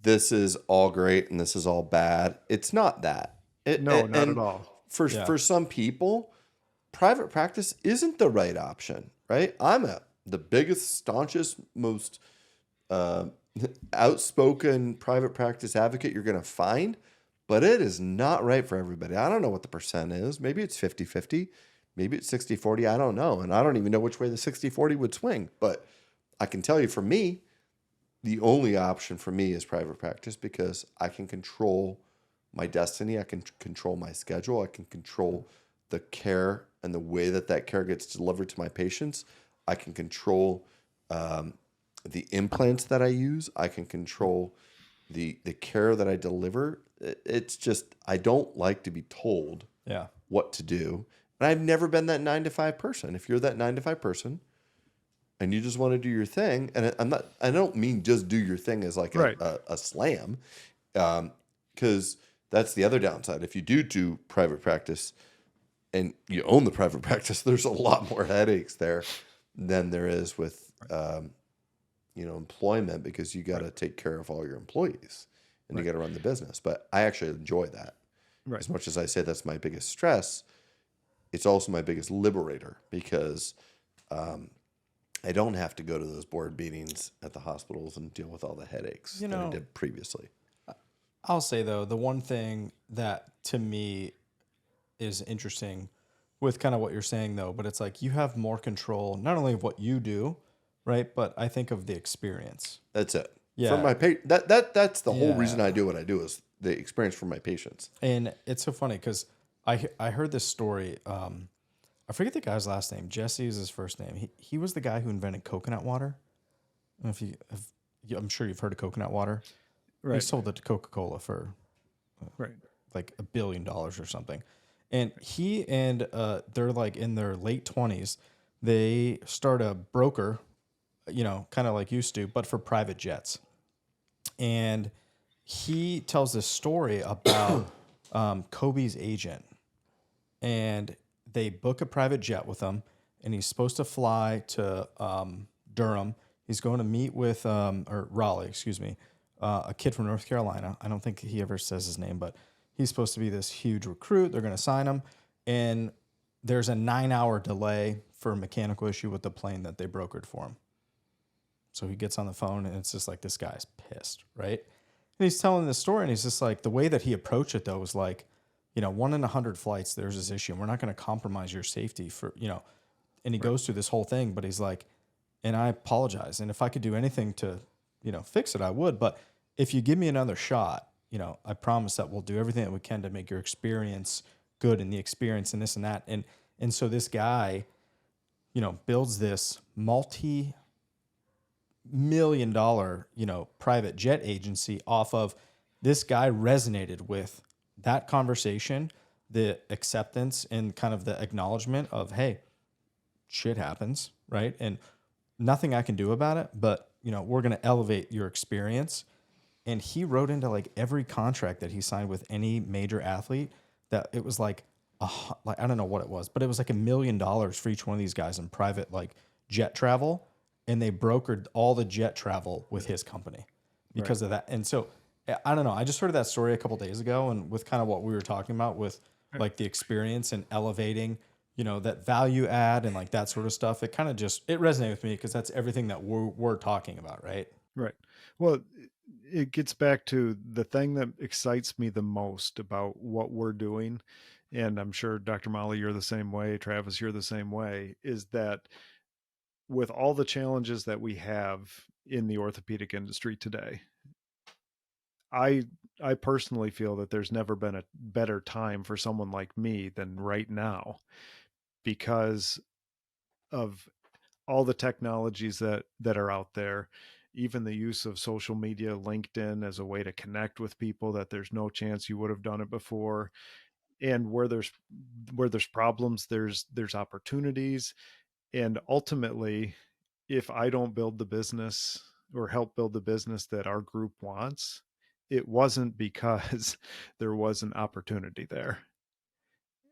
this is all great and this is all bad. It's not that. Not at all. For some people, private practice isn't the right option, right? I'm the biggest, staunchest, most outspoken private practice advocate you're going to find, but it is not right for everybody. I don't know what the percent is. Maybe it's 50-50. Maybe it's 60-40. I don't know. And I don't even know which way the 60-40 would swing. But I can tell you for me, the only option for me is private practice because I can control my destiny. I can control my schedule. I can control the care and the way that care gets delivered to my patients. I can control the implants that I use. I can control the care that I deliver. It's just, I don't like to be told what to do. And I've never been that 9 to 5 person. If you're that 9 to 5 person and you just want to do your thing, and I don't mean just do your thing as like a slam, because that's the other downside. If you do private practice and you own the private practice, there's a lot more headaches there than there is with, employment, because you got to take care of all your employees and you got to run the business. But I actually enjoy that. As much as I say that's my biggest stress, it's also my biggest liberator, because I don't have to go to those board meetings at the hospitals and deal with all the headaches that I did previously. I'll say, though, the one thing that to me is interesting with kind of what you're saying, though, but it's like you have more control, not only of what you do, right, but I think of the experience. That's it. Yeah. From my that's the whole reason I do what I do, is the experience for my patients. And it's so funny because I heard this story. I forget the guy's last name. Jesse is his first name. He was the guy who invented coconut water. I don't know if I'm sure you've heard of coconut water. Right. He sold it to Coca-Cola for like $1 billion or something. And he and they're like in their late 20s. They start a broker, kind of like you, Stu, but for private jets. And he tells this story about Kobe's agent. And they book a private jet with him, and he's supposed to fly to Durham. He's going to meet with, or Raleigh, excuse me, a kid from North Carolina. I don't think he ever says his name, but he's supposed to be this huge recruit. They're going to sign him. And there's a 9-hour delay for a mechanical issue with the plane that they brokered for him. So he gets on the phone, and it's just like, this guy's pissed, right? And he's telling this story, and he's just like, the way that he approached it, though, was like, 1 in 100 flights, there's this issue, and we're not going to compromise your safety for, and he goes through this whole thing, but he's like, and I apologize. And if I could do anything to, fix it, I would. But if you give me another shot, I promise that we'll do everything that we can to make your experience good, and the experience and this and that. And so this guy, builds this multi-million-dollar, private jet agency off of this guy resonated with that conversation, the acceptance and kind of the acknowledgement of, hey, shit happens, right? And nothing I can do about it, but, we're going to elevate your experience. And he wrote into like every contract that he signed with any major athlete that it was like I don't know what it was, but it was like $1 million for each one of these guys in private like jet travel. And they brokered all the jet travel with his company because of that. And so I don't know. I just heard that story a couple of days ago, and with kind of what we were talking about with like the experience and elevating, that value add and like that sort of stuff. It kind of it resonated with me because that's everything that we're talking about, right? Right. Well, it gets back to the thing that excites me the most about what we're doing. And I'm sure Dr. Molli, you're the same way. Travis, you're the same way, is that with all the challenges that we have in the orthopedic industry today, I personally feel that there's never been a better time for someone like me than right now, because of all the technologies that are out there, even the use of social media, LinkedIn as a way to connect with people that there's no chance you would have done it before. And where there's problems, there's opportunities. And ultimately, if I don't build the business or help build the business that our group wants, it wasn't because there was an opportunity there.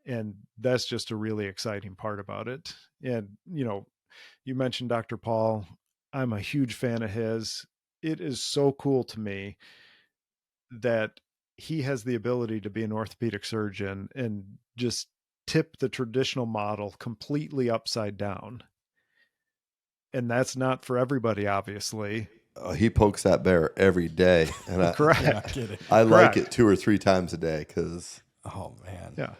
And that's just a really exciting part about it. And, you mentioned Dr. Paul. I'm a huge fan of his. It is so cool to me that he has the ability to be an orthopedic surgeon and just tip the traditional model completely upside down. And that's not for everybody, obviously. He pokes that bear every day. And Correct. I like it 2 or 3 times a day because. Oh, man. Yeah.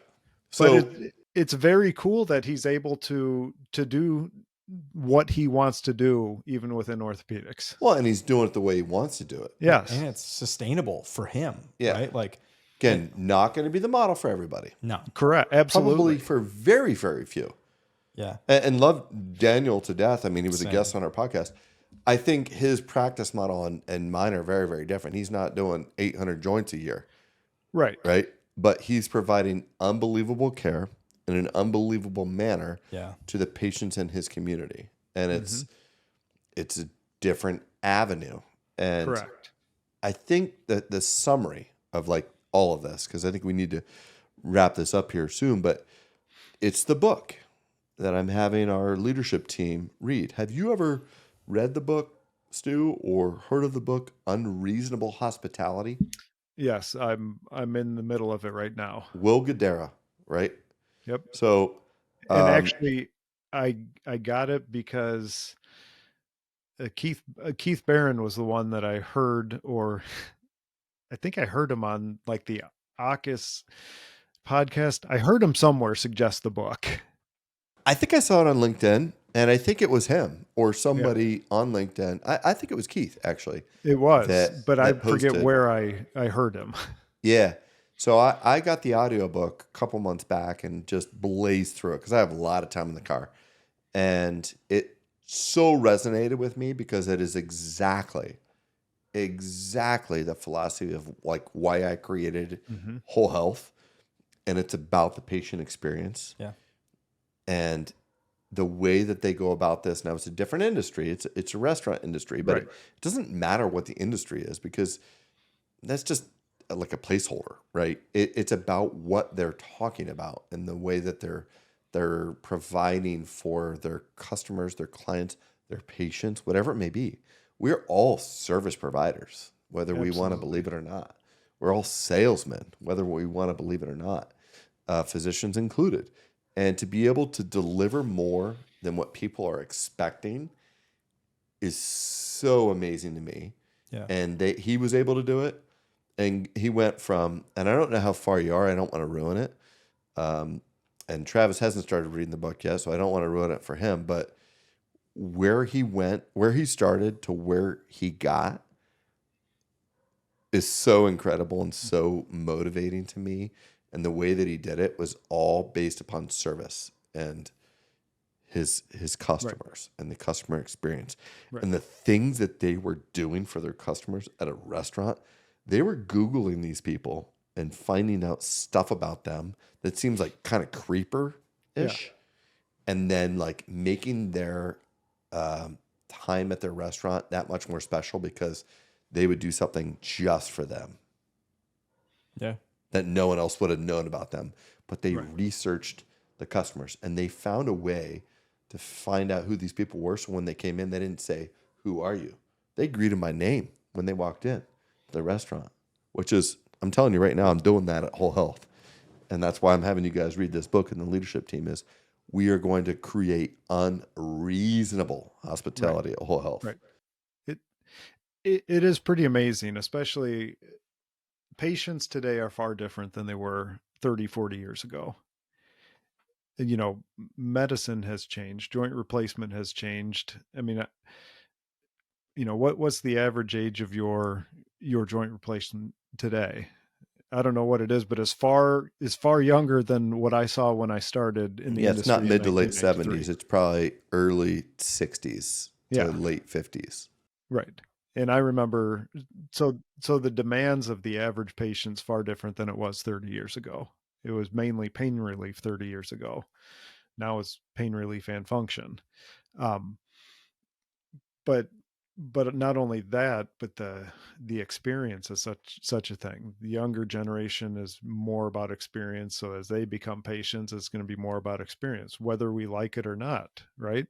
So but it's very cool that he's able to do what he wants to do, even within orthopedics. Well, and he's doing it the way he wants to do it. Yes. And it's sustainable for him. Yeah. Right. Like, Again, not going to be the model for everybody. No. Correct. Absolutely. Probably for very, very few. Yeah. And love Daniel to death. I mean, he was Same. a guest on our podcast. I think his practice model and mine are very, very different. He's not doing 800 joints a year. Right. Right. But he's providing unbelievable care in an unbelievable manner to the patients in his community. And it's a different avenue. And Correct. I think that the summary of like all of this, because I think we need to wrap this up here soon, but it's the book that I'm having our leadership team read. Have you ever read the book, Stu, or heard of the book Unreasonable Hospitality? Yes, I'm in the middle of it right now. Will Guidara, right? Yep. So, And actually, I got it because Keith Barron was the one that I heard, or I think I heard him on like the AUKUS podcast. I heard him somewhere suggest the book. I think I saw it on LinkedIn, and I think it was him or somebody on LinkedIn. I think it was Keith, actually. It was, but I that forget posted. where I heard him. Yeah. So I got the audiobook a couple months back and just blazed through it because I have a lot of time in the car. And it so resonated with me because it is exactly the philosophy of like why I created Whole Health. And it's about the patient experience. Yeah. And the way that they go about this. Now it's a different industry. It's a restaurant industry, but it doesn't matter what the industry is because that's just like a placeholder, right? It's about what they're talking about and the way that they're providing for their customers, their clients, their patients, whatever it may be. We're all service providers, whether we want to believe it or not. We're all salesmen, whether we want to believe it or not, physicians included. And to be able to deliver more than what people are expecting is so amazing to me. Yeah. And he was able to do it. And he went from, and I don't know how far you are. I don't want to ruin it. And Travis hasn't started reading the book yet, so I don't want to ruin it for him. But where he went, where he started to where he got is so incredible and so motivating to me. And the way that he did it was all based upon service and his customers and the customer experience. And the things that they were doing for their customers at a restaurant, they were Googling these people and finding out stuff about them that seems like kind of creeper-ish. And then like making their time at their restaurant that much more special because they would do something just for them. Yeah. That no one else would have known about them. But they researched the customers and they found a way to find out who these people were. So when they came in, they didn't say, "Who are you?" They greeted my name when they walked in the restaurant, which is, I'm telling you right now, I'm doing that at Whole Health. And that's why I'm having you guys read this book, and the leadership team is we are going to create unreasonable hospitality at Whole Health. Right. It is pretty amazing, especially patients today are far different than they were 30, 40 years ago. You know, medicine has changed. Joint replacement has changed. I mean, you know, what's the average age of your joint replacement today? I don't know what it is, but it's far younger than what I saw when I started in the industry. It's not mid to late 1993. 70s. It's probably early 60s to late 50s. Right. And I remember, so the demands of the average patient's far different than it was 30 years ago. It was mainly pain relief 30 years ago. Now it's pain relief and function. But not only that, but the experience is such a thing. The younger generation is more about experience. So as they become patients, it's going to be more about experience, whether we like it or not, right?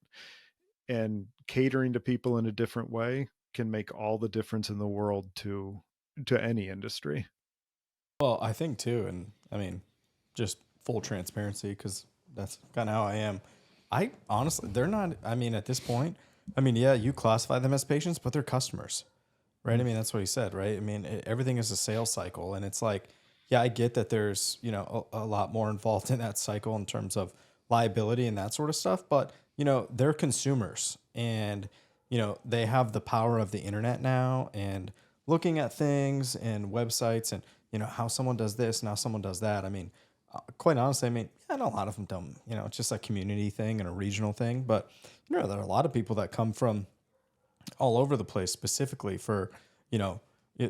And catering to people in a different way can make all the difference in the world to any industry. Well, I think too, and I mean, just full transparency, because that's kind of how I am. I honestly, they're not, I mean, at this point, I mean, yeah, you classify them as patients, but they're customers, right? I mean, that's what he said, right? I mean, everything is a sales cycle, and it's like, yeah, I get that there's, you know, a lot more involved in that cycle in terms of liability and that sort of stuff, but, you know, they're consumers, and, you know, they have the power of the internet now and looking at things and websites, and how someone does this and how someone does that. I mean, quite honestly, I mean, I know a lot of them don't, it's just a community thing and a regional thing, but there are a lot of people that come from all over the place specifically for,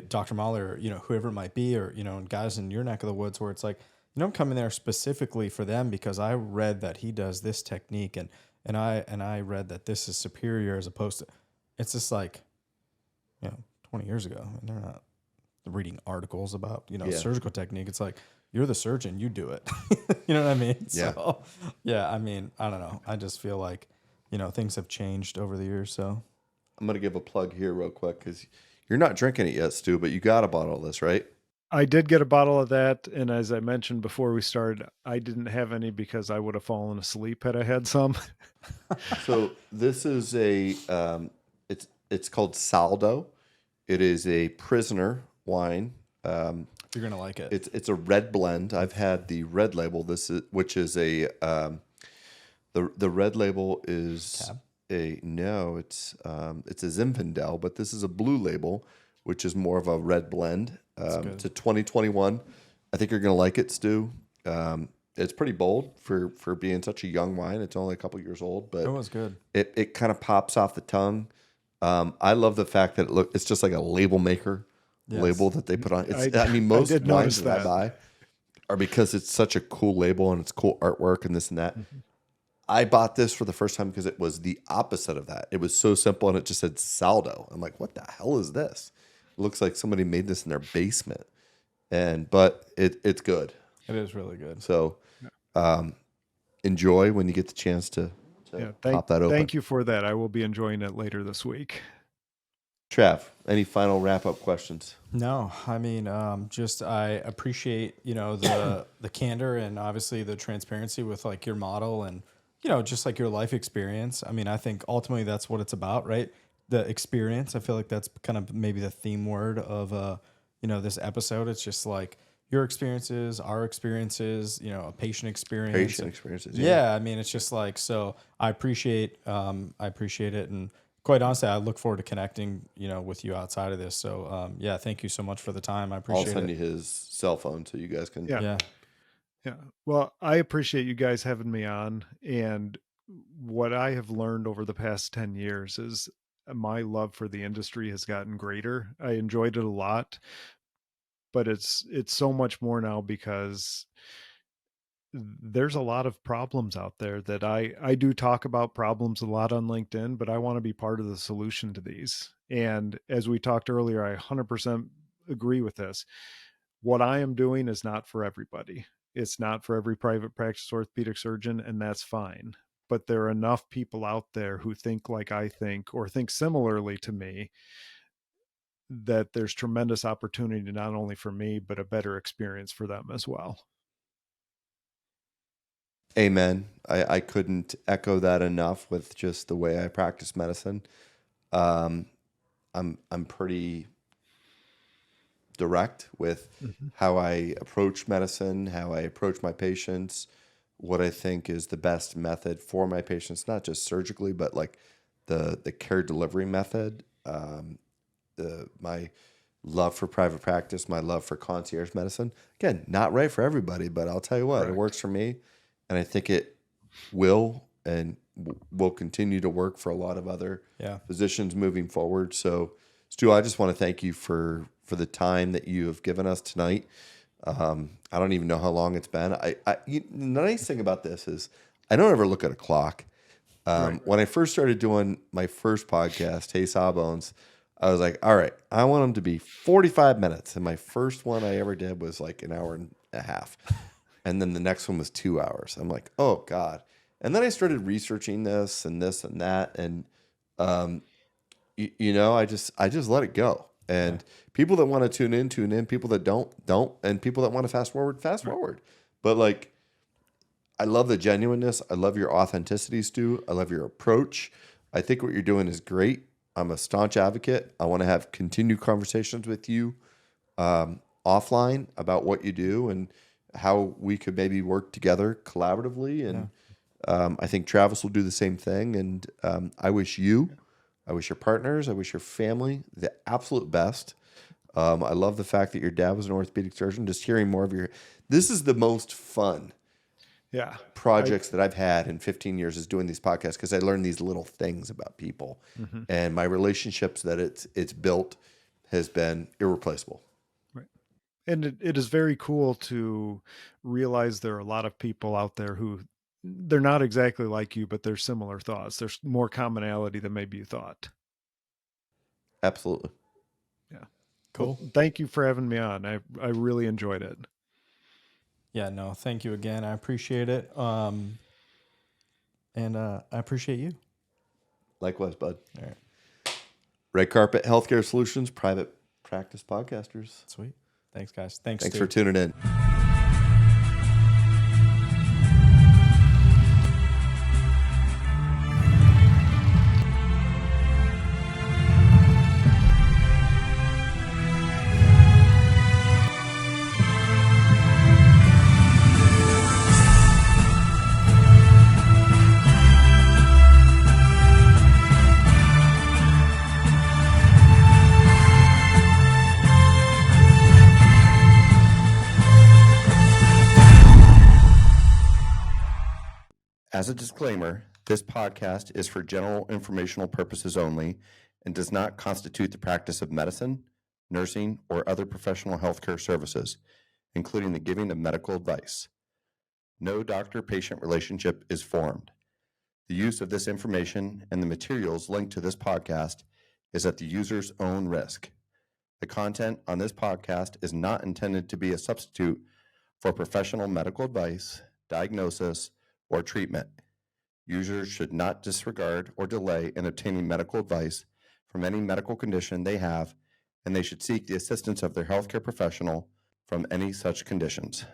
Dr. Molli or, whoever it might be, or, and guys in your neck of the woods where it's like, I'm coming there specifically for them because I read that he does this technique and I read that this is superior as opposed to, it's just like, 20 years ago. I mean, they're not reading articles about, surgical technique. It's like, you're the surgeon, you do it. You know what I mean? Yeah. So, yeah, I mean, I don't know. I just feel like, things have changed over the years. So I'm going to give a plug here real quick because you're not drinking it yet, Stu, but you got a bottle of this, right? I did get a bottle of that, and as I mentioned before we started, I didn't have any because I would have fallen asleep had I had some. So this is it's called Saldo. It is a prisoner wine. you're going to like it. It's a red blend. I've had the red label. Which is a the red label is Tab? it's a Zinfandel, but this is a blue label, which is more of a red blend. It's a 2021. I think you're gonna like it, Stu. It's pretty bold for being such a young wine. It's only a couple years old, but It was good. It kind of pops off the tongue. I love the fact that it's just like a label maker label that they put on. Most did wines notice that I buy are because it's such a cool label and it's cool artwork and this and that. Mm-hmm. I bought this for the first time because it was the opposite of that. It was so simple and it just said Saldo. I'm like, what the hell is this? It looks like somebody made this in their basement. But it's good. It is really good. So enjoy when you get the chance to pop that open. Thank you for that. I will be enjoying it later this week. Trav, any final wrap-up questions? No, I mean, I appreciate, the candor and obviously the transparency with like your model and, just like your life experience. I mean, I think ultimately that's what it's about, right? The experience. I feel like that's kind of maybe the theme word of, this episode. It's just like your experiences, our experiences, a patient experience. Patient experiences. Yeah. I mean, it's just like, so I appreciate it. And quite honestly, I look forward to connecting, with you outside of this. So, thank you so much for the time. I appreciate it. I'll send you his cell phone so you guys can. Yeah. Well, I appreciate you guys having me on. And what I have learned over the past 10 years is my love for the industry has gotten greater. I enjoyed it a lot, but it's so much more now because there's a lot of problems out there that I do talk about problems a lot on LinkedIn, but I want to be part of the solution to these. And as we talked earlier, I 100% agree with this. What I am doing is not for everybody. It's not for every private practice orthopedic surgeon, and that's fine. But there are enough people out there who think like I think or think similarly to me that there's tremendous opportunity not only for me, but a better experience for them as well. Amen. I couldn't echo that enough with just the way I practice medicine. I'm pretty direct with how I approach medicine, how I approach my patients, what I think is the best method for my patients, not just surgically, but like the care delivery method. My love for private practice, my love for concierge medicine. Again, not right for everybody, but I'll tell you what, It works for me. And I think it will and will continue to work for a lot of other physicians moving forward. So, Stu, I just want to thank you for the time that you have given us tonight. I don't even know how long it's been. The nice thing about this is I don't ever look at a clock. When I first started doing my first podcast, Hey Sawbones, I was like, all right, I want them to be 45 minutes. And my first one I ever did was like an hour and a half. And then the next one was 2 hours. I'm like, oh God. And then I started researching this and that. And, I just let it go. And people that want to tune in. People that don't. And people that want to fast forward. But like, I love the genuineness. I love your authenticity, Stu. I love your approach. I think what you're doing is great. I'm a staunch advocate. I want to have continued conversations with you offline about what you do and how we could maybe work together collaboratively. And I think Travis will do the same thing. And I wish your partners, I wish your family the absolute best. I love the fact that your dad was an orthopedic surgeon. Just hearing more of this is the most fun projects that I've had in 15 years is doing these podcasts, because I learn these little things about people, and my relationships that it's built has been irreplaceable. Right. And it is very cool to realize there are a lot of people out there who they're not exactly like you, but there's similar thoughts. There's more commonality than maybe you thought. Absolutely. Yeah. Cool. Well, thank you for having me on. I really enjoyed it. Yeah, no, thank you again. I appreciate it. And I appreciate you. Likewise, bud. All right. Red Carpet Healthcare Solutions, private practice podcasters. Sweet. Thanks, guys. Thanks for tuning in. As a disclaimer, this podcast is for general informational purposes only and does not constitute the practice of medicine, nursing, or other professional healthcare services, including the giving of medical advice. No doctor-patient relationship is formed. The use of this information and the materials linked to this podcast is at the user's own risk. The content on this podcast is not intended to be a substitute for professional medical advice, diagnosis, or treatment. Users should not disregard or delay in obtaining medical advice from any medical condition they have, and they should seek the assistance of their healthcare professional from any such conditions.